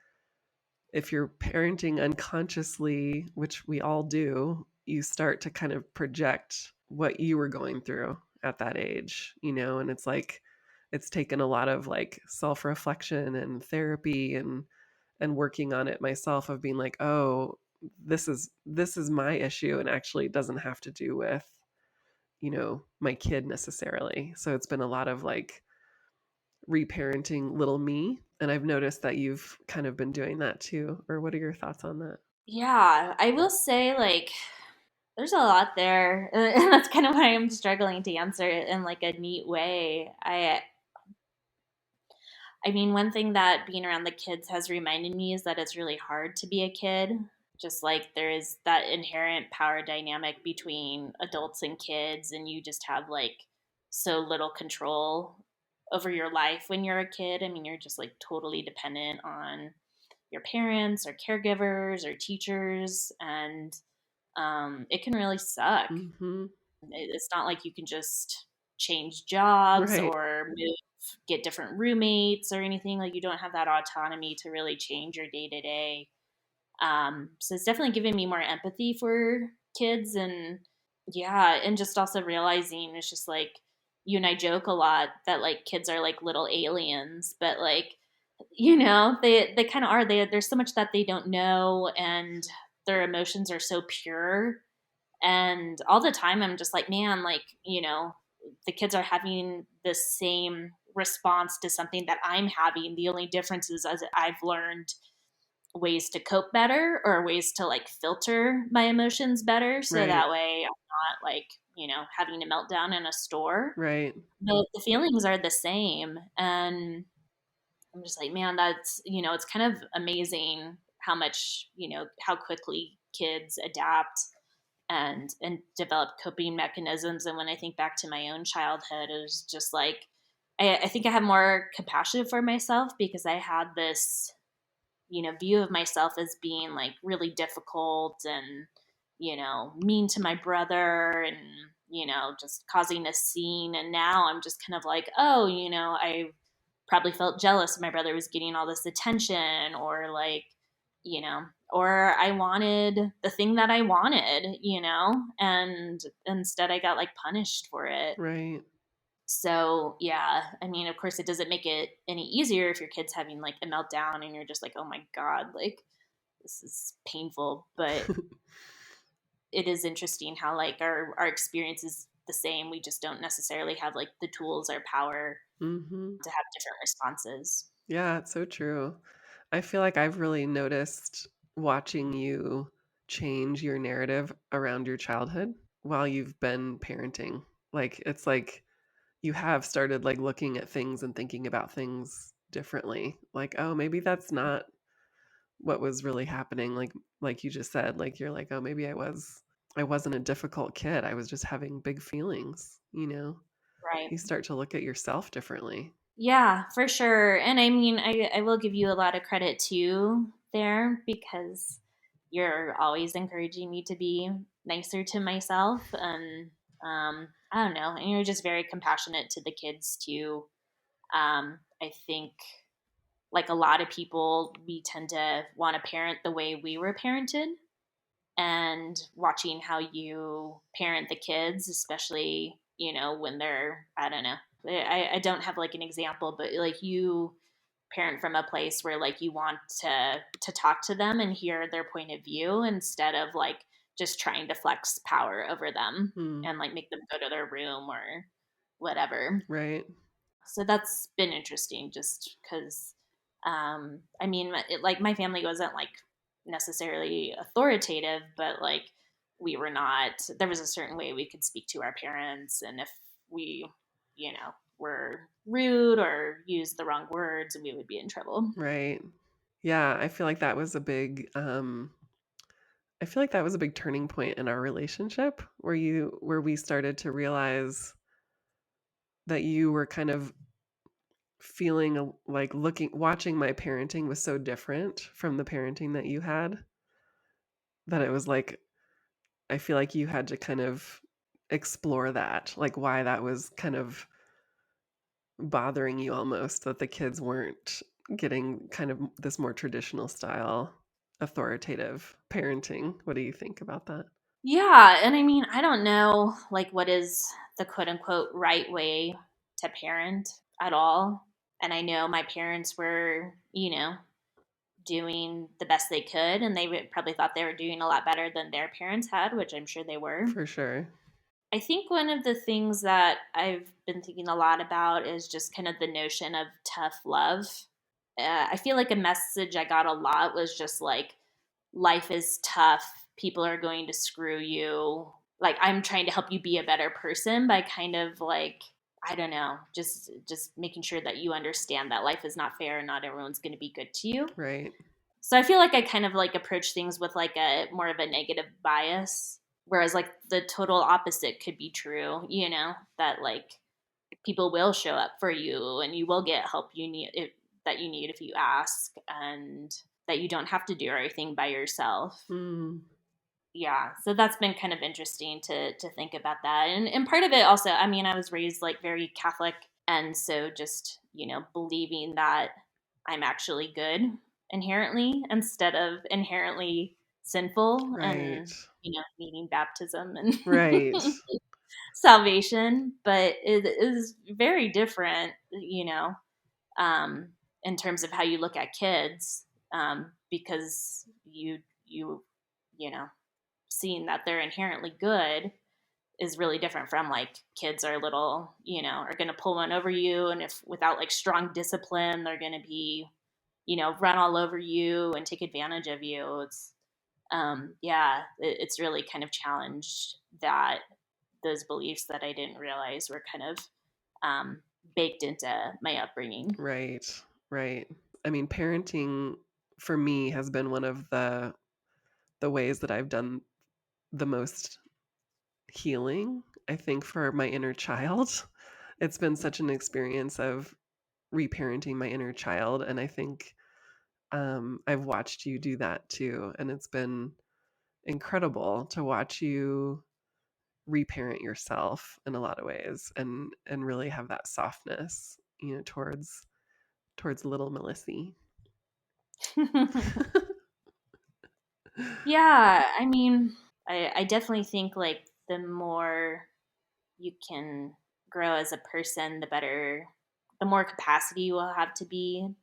if you're parenting unconsciously, which we all do, you start to kind of project what you were going through at that age, and it's like it's taken a lot of like self-reflection and therapy and working on it myself of being like, "Oh, this is my issue and actually it doesn't have to do with, my kid necessarily." So it's been a lot of like reparenting little me, and I've noticed that you've kind of been doing that too. Or what are your thoughts on that? Yeah, I will say like there's a lot there, and that's kind of why I'm struggling to answer it in like a neat way. I mean, one thing that being around the kids has reminded me is that it's really hard to be a kid. Just like there is that inherent power dynamic between adults and kids, and you just have like so little control over your life when you're a kid. I mean, you're just like totally dependent on your parents or caregivers or teachers, and it can really suck. Mhm. It's not like you can just change jobs Right. or move, get different roommates or anything. Like you don't have that autonomy to really change your day to day. So it's definitely given me more empathy for kids, and yeah, and just also realizing it's just like you and I joke a lot that like kids are like little aliens, but like they kind of are. There's so much that they don't know, and their emotions are so pure, and all the time I'm just like, man, like, the kids are having the same response to something that I'm having. The only difference is as I've learned ways to cope better or ways to like filter my emotions better so Right. that way I'm not like, having a meltdown in a store. Right. But the feelings are the same, and I'm just like, man, that's, it's kind of amazing how much, how quickly kids adapt and develop coping mechanisms. And when I think back to my own childhood, it was just like I think I have more compassion for myself because I had this, view of myself as being like really difficult and, mean to my brother and, just causing a scene. And now I'm just kind of like, oh, I probably felt jealous my brother was getting all this attention, or like, or I wanted the thing that I wanted, and instead I got like punished for it. Right. So yeah, I mean, of course, it doesn't make it any easier if your kid's having like a meltdown and you're just like, oh my god, like this is painful. But it is interesting how like our experience is the same. We just don't necessarily have like the tools or power Mhm. to have different responses. Yeah, it's so true. I feel like I've really noticed watching you change your narrative around your childhood while you've been parenting. Like it's like you have started like looking at things and thinking about things differently. Like, oh, maybe that's not what was really happening. Like you just said, like you're like, oh, maybe I wasn't a difficult kid. I was just having big feelings. Right. You start to look at yourself differently. Yeah, for sure. And I mean, I will give you a lot of credit too there because you're always encouraging me to be nicer to myself. And I don't know. And you're just very compassionate to the kids too. I think, like a lot of people, we tend to want to parent the way we were parented. And watching how you parent the kids, especially, when they're, I don't know, I don't have like an example, but like you parent from a place where like you want to talk to them and hear their point of view instead of like just trying to flex power over them Hmm. and like make them go to their room or whatever. Right. So that's been interesting just because I mean, like my family wasn't like necessarily authoritative, but like we were not, there was a certain way we could speak to our parents. And if we, were rude or used the wrong words, we would be in trouble. Right. Yeah, I feel like that was a big I feel like that was a big turning point in our relationship where we started to realize that you were kind of feeling like looking watching my parenting was so different from the parenting that you had that it was like I feel like you had to kind of explore that, like why that was kind of bothering you almost that the kids weren't getting kind of this more traditional style authoritative parenting. What do you think about that? Yeah, and I mean, I don't know like what is the quote unquote right way to parent at all. And I know my parents were, doing the best they could, and they probably thought they were doing a lot better than their parents had, which I'm sure they were. For sure. I think one of the things that I've been thinking a lot about is just kind of the notion of tough love. I feel like a message I got a lot was just like, life is tough. People are going to screw you. Like, I'm trying to help you be a better person by kind of like, I don't know, just making sure that you understand that life is not fair and not everyone's going to be good to you. Right. So I feel like I kind of like approach things with like a more of a negative bias, whereas like the total opposite could be true, that like people will show up for you and you will get help that you need if you ask, and that you don't have to do everything by yourself. Mm, Yeah, so that's been kind of interesting to think about that. And part of it also, I mean, I was raised like very Catholic, and so just, believing that I'm actually good inherently instead of inherently sinful, right. and needing baptism and Right. salvation. But it is very different, um, in terms of how you look at kids, because you know seeing that they're inherently good is really different from like kids are little, are going to pull one over you, and if without like strong discipline they're going to be, run all over you and take advantage of you. Yeah, it's really kind of challenged that those beliefs that I didn't realize were kind of um, baked into my upbringing. Right. Right. I mean, parenting for me has been one of the ways that I've done the most healing, I think, for my inner child. It's been such an experience of reparenting my inner child, and I think I've watched you do that too, and it's been incredible to watch you reparent yourself in a lot of ways and really have that softness, towards little Melissy. Yeah, I mean, I definitely think like the more you can grow as a person, the more capacity you will have to be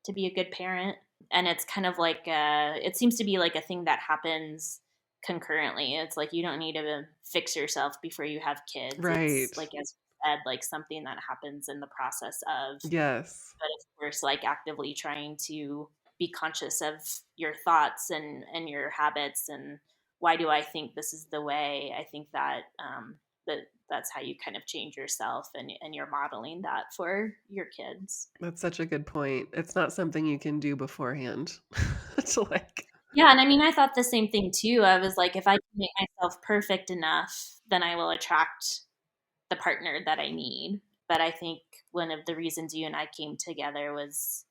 a good parent. And it's kind of like it seems to be like a thing that happens concurrently. It's like you don't need to fix yourself before you have kids. It's Right. like, as you said, like something that happens in the process of, Yes. but of course like actively trying to be conscious of your thoughts and your habits, and why do I think this is the way I think that, that's how you kind of change yourself, and you're modeling that for your kids. That's such a good point. It's not something you can do beforehand. To like Yeah, and I mean, I thought the same thing too. I was like, if I can make myself perfect enough, then I will attract the partner that I need. But I think one of the reasons you and I came together was,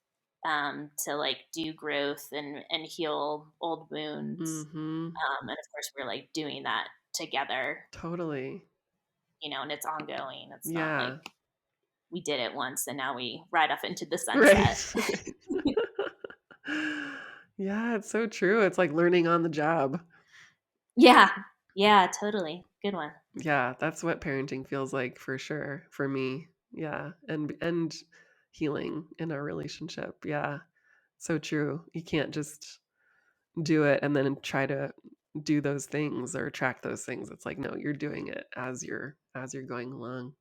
to like do growth and heal old wounds. mhm. And of course, we're like doing that together, Totally. and it's ongoing. It's not like Yeah. we did it once and now we ride off into the sunset. Right. Right. Yeah, it's so true. It's like learning on the job. Yeah, yeah, totally. Good one. Yeah, that's what parenting feels like for sure for me. Yeah, and healing in our relationship. Yeah. So true. You can't just do it and then try to do those things or track those things. It's like no, you're doing it as you're going along.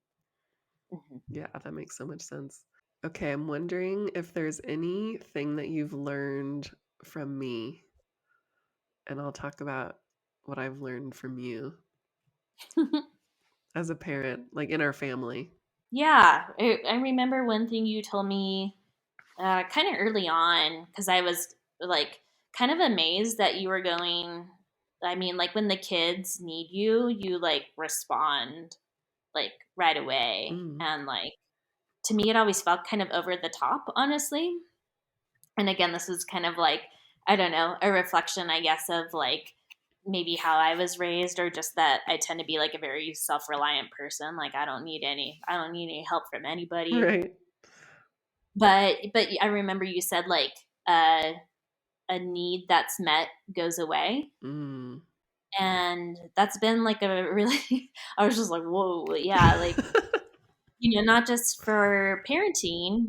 Mhm. Yeah, that makes so much sense. Okay, I'm wondering if there's anything that you've learned from me and I'll talk about what I've learned from you as a parent, like in our family. Yeah, I remember one thing you told me kind of early on because I was like kind of amazed that you were going. I mean, like when the kids need you, you like respond like right away. Mm, And like to me, it always felt kind of over the top, honestly. And again, this is kind of like, I don't know, a reflection, I guess, of like maybe how I was raised or just that I tend to be like a very self-reliant person. Like I don't need any help from anybody. right. But I remember you said like uh, a need that's met goes away. Mm. And that's been like a really, I was just like, whoa, yeah, like not just for parenting,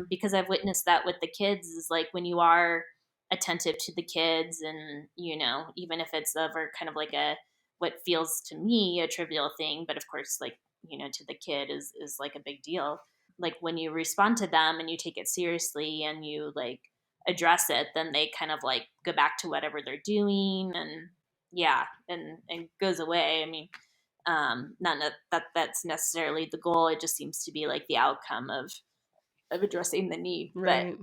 because I've witnessed that with the kids, is like when you are attentive to the kids and, even if it's over kind of like what feels to me a trivial thing, but of course, like, to the kid is like a big deal. Like when you respond to them and you take it seriously and you like address it, then they kind of like go back to whatever they're doing and yeah, and goes away. I mean, not that that's necessarily the goal. It just seems to be like the outcome of addressing the need. But Right.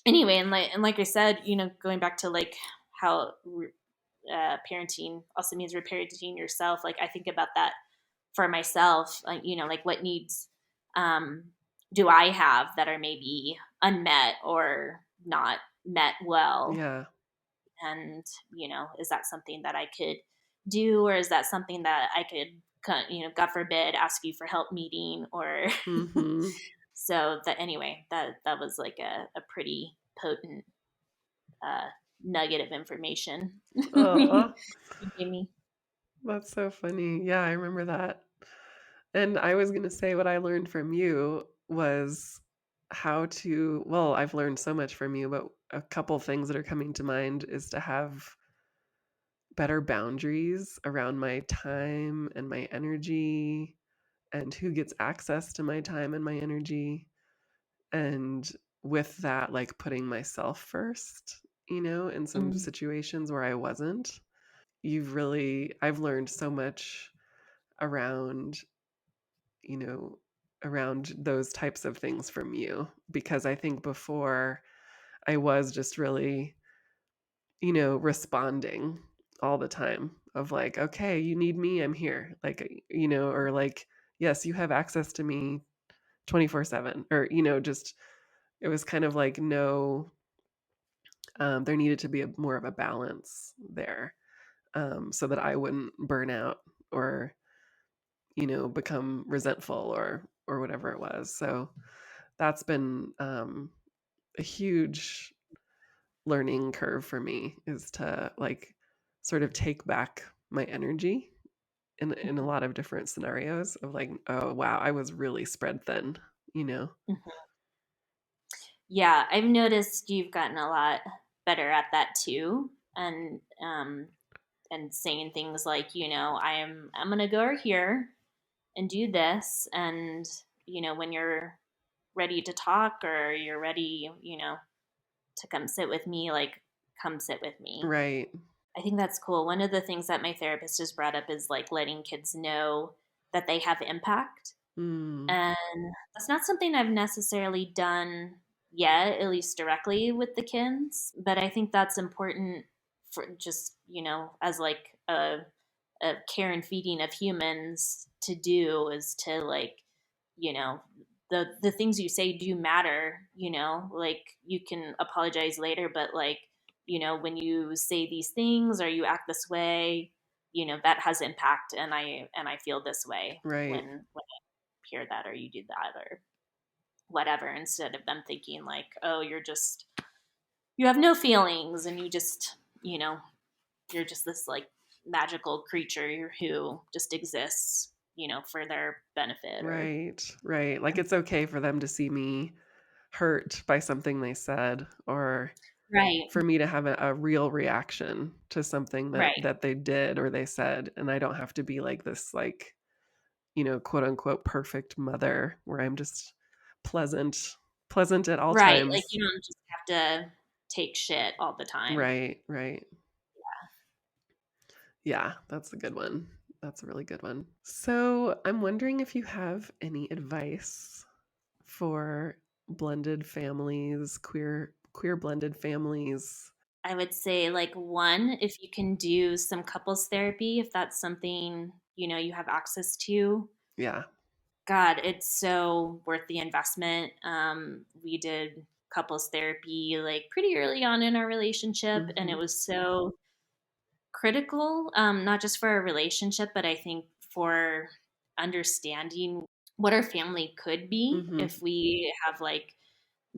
anyway, and like I said, going back to like how parenting also means reparenting yourself. Like I think about that for myself. Like like what needs um, do I have that are maybe unmet or not met well, Yeah. and is that something that I could do, or is that something that I could god forbid ask you for help meeting, or Mm-hmm. so that anyway, that was like a pretty potent uh, nugget of information you Oh, gave me. that's so funny. Yeah, I remember that. And I was going to say what I learned from you was how to, well, I've learned so much from you, but a couple things that are coming to mind is to have better boundaries around my time and my energy and who gets access to my time and my energy. And with that, like putting myself first, in some Mm, situations where I wasn't. I've learned so much around, you know, around those types of things from you because I think before I was just really, responding all the time of like, okay, you need me, I'm here. Like, or like, yes, you have access to me 24/7 or, just it was kind of like no, there needed to be more of a balance there, so that I wouldn't burn out or become resentful or whatever it was. So that's been a huge learning curve for me is to like sort of take back my energy in a mhm, lot of different scenarios of like, oh wow, I was really spread thin, you know. mhm. Yeah, I've noticed you've gotten a lot better at that too, and saying things like, I'm gonna go over here and do this, and when you're ready to talk or you're ready, to come sit with me, like come sit with me. Right. I think that's cool. One of the things that my therapist has brought up is like letting kids know that they have impact. Mm, And that's not something I've necessarily done yet, at least directly with the kids. But I think that's important for just, as like a care and feeding of humans to do is to like, you know, the things you say do matter, like you can apologize later, but like, when you say these things or you act this way, that has impact, and I feel this way right. when hear that or you do that or whatever, instead of them thinking like, oh, you have no feelings and you know you're just this like magical creature who just exists for their benefit or Right. Right. Like it's okay for them to see me hurt by something they said or right, for me to have a real reaction to something that right, that they did or they said and I don't have to be like this like quote unquote perfect mother where I'm just pleasant at all right, like times. you don't just have to take shit all the time. Right, right. Yeah, that's a good one. That's a really good one. So I'm wondering if you have any advice for blended families, queer blended families. I would say, like, one, if you can do some couples therapy, if that's something, you have access to, Yeah. God, it's so worth the investment. We did couples therapy like pretty early on in our relationship, and it Mhm. was so critical, not just for our relationship, but I think for understanding what our family could be Mhm. if we have like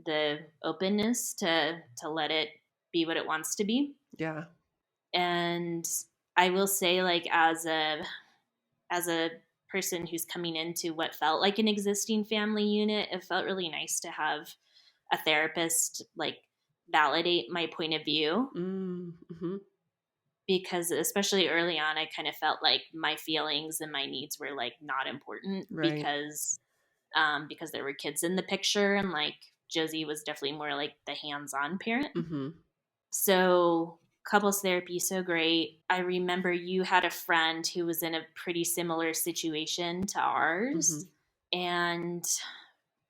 the openness to let it be what it wants to be. Yeah. And I will say, like, as a person who's coming into what felt like an existing family unit, it felt really nice to have a therapist like validate my point of view, Mhm. because especially early on I kind of felt like my feelings and my needs were like not important Right. because there were kids in the picture, and like Josie was definitely more like the hands-on parent. Mhm. So couples therapy, so great. I remember you had a friend who was in a pretty similar situation to ours, Mhm. and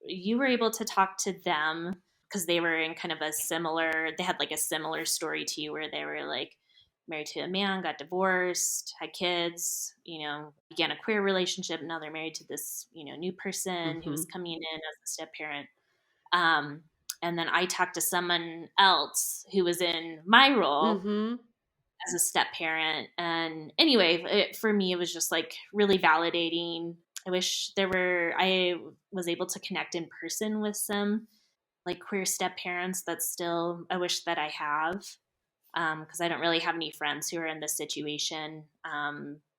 you were able to talk to them because they were in kind of they had like a similar story to you, where they were like married to a man, got divorced, had kids, began a queer relationship. Now they're married to this, new person who was Mhm. coming in as a step parent. Um, and then I talked to someone else who was in my role Mhm. as a step parent. And anyway, for me, it was just like really validating. I was able to connect in person with some like queer step parents that still, I wish that I have, because I don't really have any friends who are in this situation,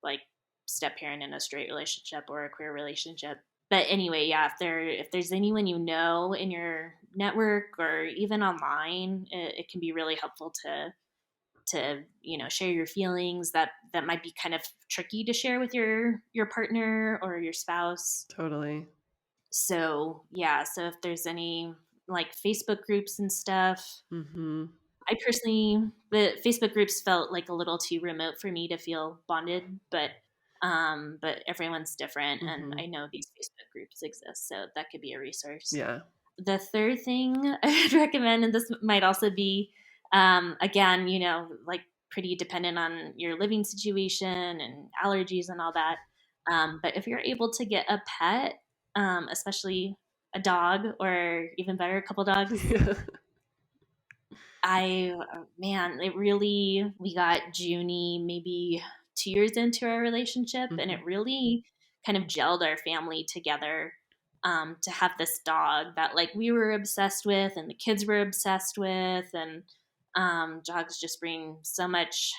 like step parent in a straight relationship or a queer relationship. But anyway, yeah, if there's anyone in your network or even online, it can be really helpful to share your feelings that might be kind of tricky to share with your partner or your spouse. Totally. So yeah, so if there's any like Facebook groups and stuff, Mhm. I personally, the Facebook groups felt like a little too remote for me to feel bonded, but everyone's different, and I Mhm. know these Facebook groups exist, so that could be a resource. Yeah. The third thing I would recommend, and this might also be, again, like pretty dependent on your living situation and allergies and all that. But if you're able to get a pet, especially a dog, or even better, a couple dogs, Yeah. man, we got Junie maybe 2 years into our relationship, and it Mhm. really kind of gelled our family together, to have this dog that like we were obsessed with and the kids were obsessed with. And dogs just bring so much,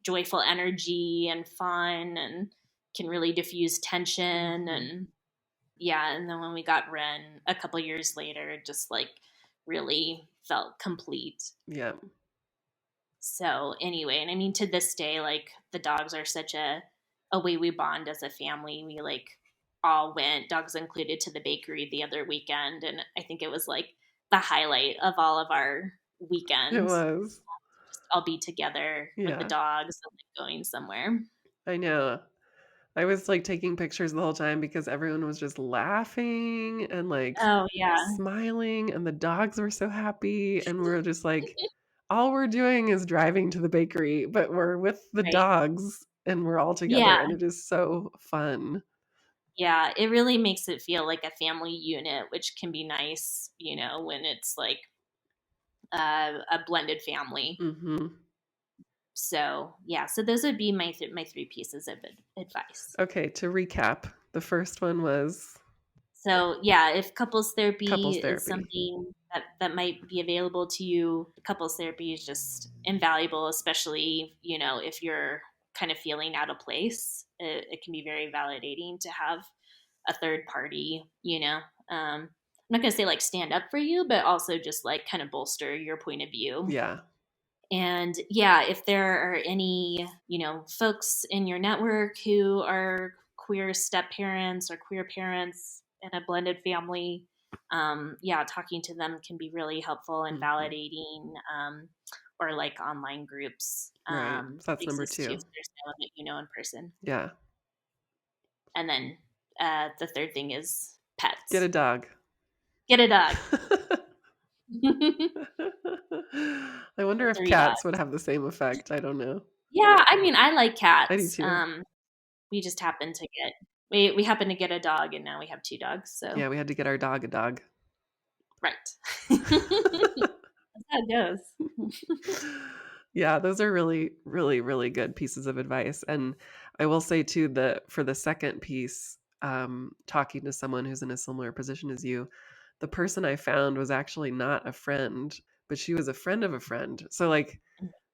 joyful energy and fun, and can really diffuse tension. Mhm. And yeah, and then when we got Ren a couple years later, it just like really felt complete. Yeah. So anyway, and I mean to this day, like the dogs are such a way we bond as a family. We like all went, dogs included, to the bakery the other weekend, and I think it was like the highlight of all of our It weekends. was. Just all be together with the Yeah. dogs and like going somewhere. I know. I was, like, taking pictures the whole time because everyone was just laughing and, like, Oh yeah, smiling, and the dogs were so happy, and we're just like, all we're doing is driving to the bakery, but we're with the right. dogs, and we're all together, Yeah, and it is so fun. yeah. It really makes it feel like a family unit, which can be nice, when it's like a blended family. Mhm. So yeah, so those would be my three pieces of advice. Okay, to recap, the first one was So yeah, if couples therapy couples is therapy. something that might be available to you, couples therapy is just invaluable, especially if you're kind of feeling out of place. It can be very validating to have a third party. I'm not gonna say like stand up for you, but also just like kind of bolster your point of view. Yeah. And yeah, if there are any, folks in your network who are queer step parents or queer parents in a blended family, yeah, talking to them can be really helpful and Mhm. validating. or like online groups Right. So that's number exist too if 2. there's no one that you know in person. Yeah. And then the third thing is Get pets. a dog. Get a dog. I wonder if 3 cats would dogs. have the same effect. I don't know. Yeah, I mean, I like I do cats. too. We just happened to get we happened to get a dog, and now we have 2 dogs, so Yeah, we had to get our dog a dog. right. That's how it goes. Yeah, those are really, really, really good pieces of advice. And I will say too that for the second piece, talking to someone who's in a similar position as you, the person I found was actually not a friend, but she was a friend of a friend. So like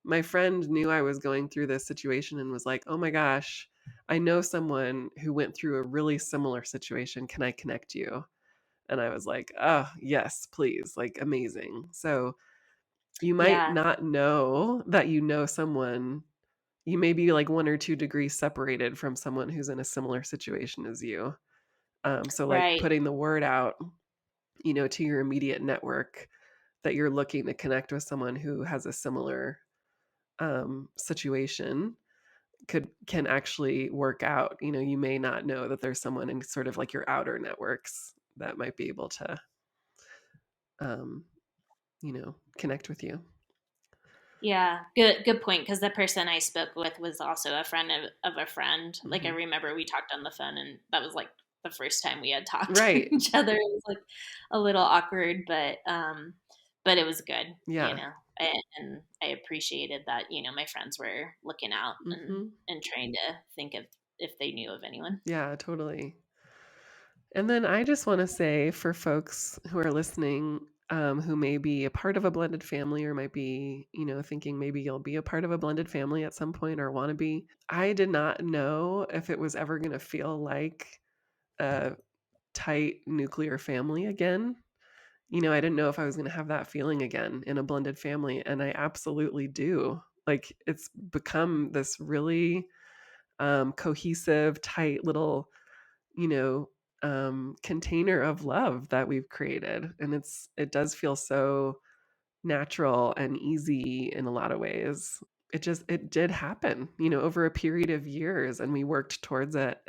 my friend knew I was going through this situation and was like, "Oh my gosh, I know someone who went through a really similar situation. Can I connect you?" And I was like, "Oh, yes, please." Like amazing. So you might Yeah, not know that you know someone. You may be like 1 or 2 degrees separated from someone who's in a similar situation as you. So like right. putting the word out, to your immediate network that you're looking to connect with someone who has a similar situation can actually work out. You may not know that there's someone in sort of like your outer networks that might be able to, um, connect with you. Yeah, good point. Because the person I spoke with was also a friend of a friend. Like, I Hmm. remember we talked on the phone, and that was, like, the first time we had talked to Right. each other. It was, like, a little awkward, but it was good, you Yeah. know? And I appreciated that, my friends were looking out Hmm. and trying to think of if they knew of anyone. Yeah, totally. And then I just want to say for folks who are listening, who may be a part of a blended family or might be, thinking maybe you'll be a part of a blended family at some point or want to be, I did not know if it was ever going to feel like a tight nuclear family again. I didn't know if I was going to have that feeling again in a blended family. And I absolutely do. Like it's become this really cohesive, tight little you know, container of love that we've created. And it does feel so natural and easy in a lot of ways. It did happen, over a period of years and we worked towards it.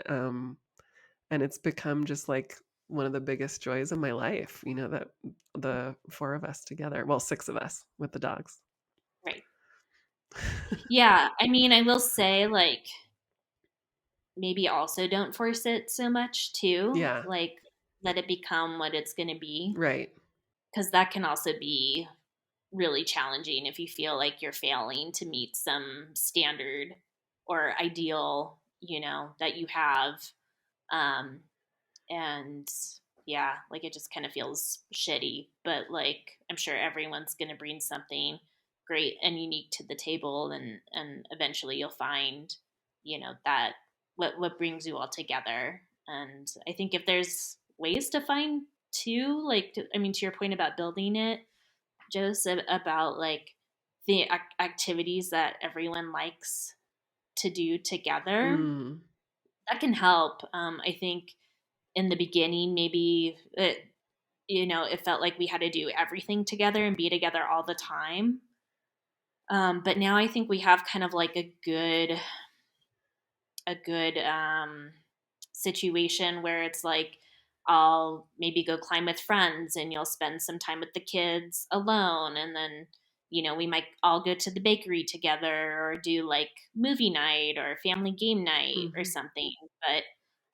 And it's become just like one of the biggest joys of my life, that the 4 of us together, well, 6 of us with the dogs. Right. Yeah, I mean, I will say, like, maybe also don't force it so much too. Yeah, Like, let it become what it's going to be, right. because that can also be really challenging if you feel like you're failing to meet some standard or ideal, that you have. Um, and yeah, like it just kind of feels shitty, but like I'm sure everyone's going to bring something great and unique to the table, and eventually you'll find, that what brings you all together. And I think if there's ways to find two, like I mean, to your point about building it, Joseph, about like the activities that everyone likes to do together, Mm, that can help. I think in the beginning, maybe it felt like we had to do everything together and be together all the time. But now I think we have kind of like a good situation where it's like I'll maybe go climb with friends and you'll spend some time with the kids alone, and then we might all go to the bakery together or do like movie night or family game night or mhm. something. But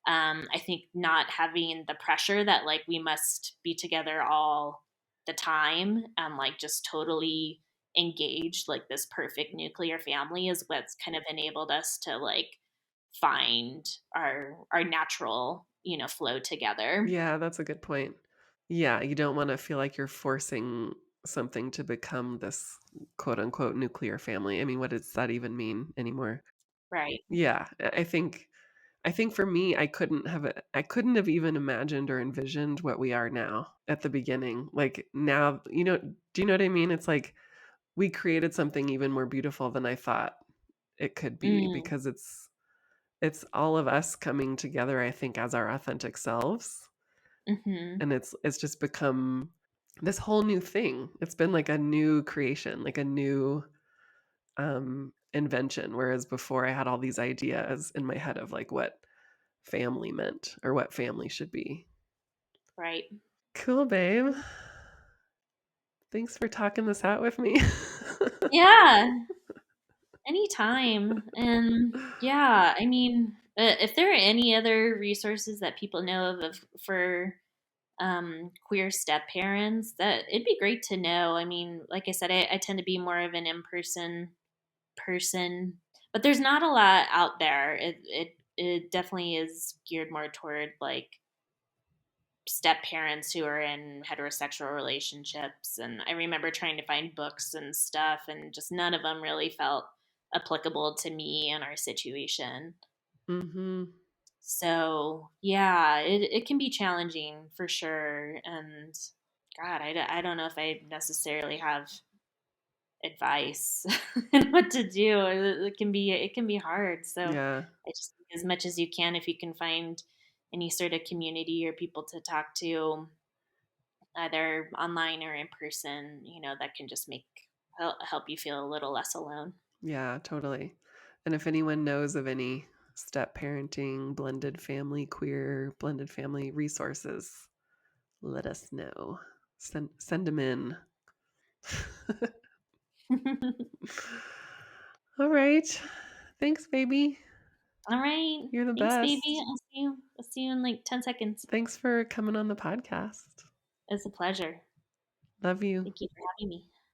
I think not having the pressure that like we must be together all the time and like just totally engaged like this perfect nuclear family is what's kind of enabled us to like find our natural flow together. Yeah, that's a good point. Yeah, you don't wanna feel like you're forcing something to become this quote unquote "nuclear family." I mean, what does that even mean anymore? Right. Yeah, I think for me, I couldn't have even imagined or envisioned what we are now at the beginning. Like, now, do you know what I mean? It's like we created something even more beautiful than I thought it could be Mm, because it's all of us coming together, I think, as our authentic selves. mhm. And it's just become this whole new thing. It's been like a new creation, like a new, invention, whereas before I had all these ideas in my head of like what family meant or what family should be. Right. Cool, babe. Thanks for talking this out with me. Yeah. Anytime. And yeah, I mean, if there are any other resources that people know of for queer step parents, that it'd be great to know. I mean, like I said, I tend to be more of an in person, but there's not a lot out there. It definitely is geared more toward like step parents who are in heterosexual relationships. And I remember trying to find books and stuff, and just none of them really felt applicable to me and our situation. Mhm. So, yeah, it can be challenging for sure. And God, I don't know if I necessarily have advice and what to do. It can be hard. So, Yeah. I just think as much as you can, if you can find any sort of community or people to talk to, either online or in person, that can just help you feel a little less alone. Yeah, totally. And if anyone knows of any step parenting, blended family, queer, blended family resources, let us know. Send them in. All right. Thanks, baby. All right. You're the Thanks, baby. best. I'll see you in like 10 seconds. Thanks for coming on the podcast. It's a pleasure. Love you. Thank you for having me.